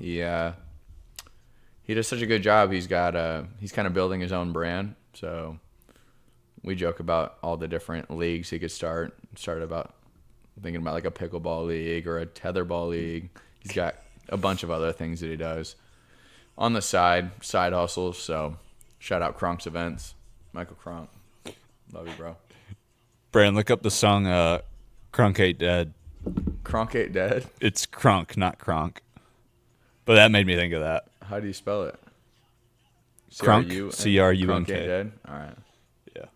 He does such a good job. He's kind of building his own brand. So we joke about all the different leagues he could start. Started about thinking about like a pickleball league or a tetherball league. He's got a bunch of other things that he does on the side hustles. So shout out Kronk's Events, Michael Kronk. Love you, bro. Brandon, look up the song Crunk Ain't Dead. Kronk ain't dead. It's Crunk, not Kronk. But that made me think of that. How do you spell it? Crunk, C-R-U-N-K. C-R-U-N-K. Kronk ain't dead. All right. Yeah.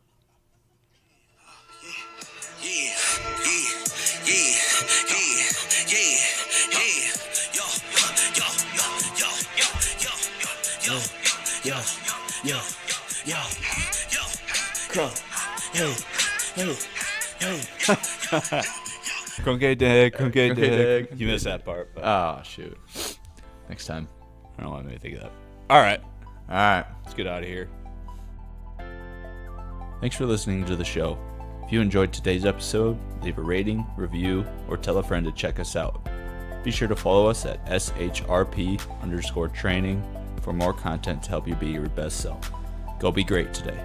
Crunk Ain't Dead, Crunk Ain't Dead. You missed that part. But Oh, shoot. Next time. I don't know why I made me think of that. All right. All right. Let's get out of here. Thanks for listening to the show. If you enjoyed today's episode, leave a rating, review, or tell a friend to check us out. Be sure to follow us at SHRP_training for more content to help you be your best self. Go be great today.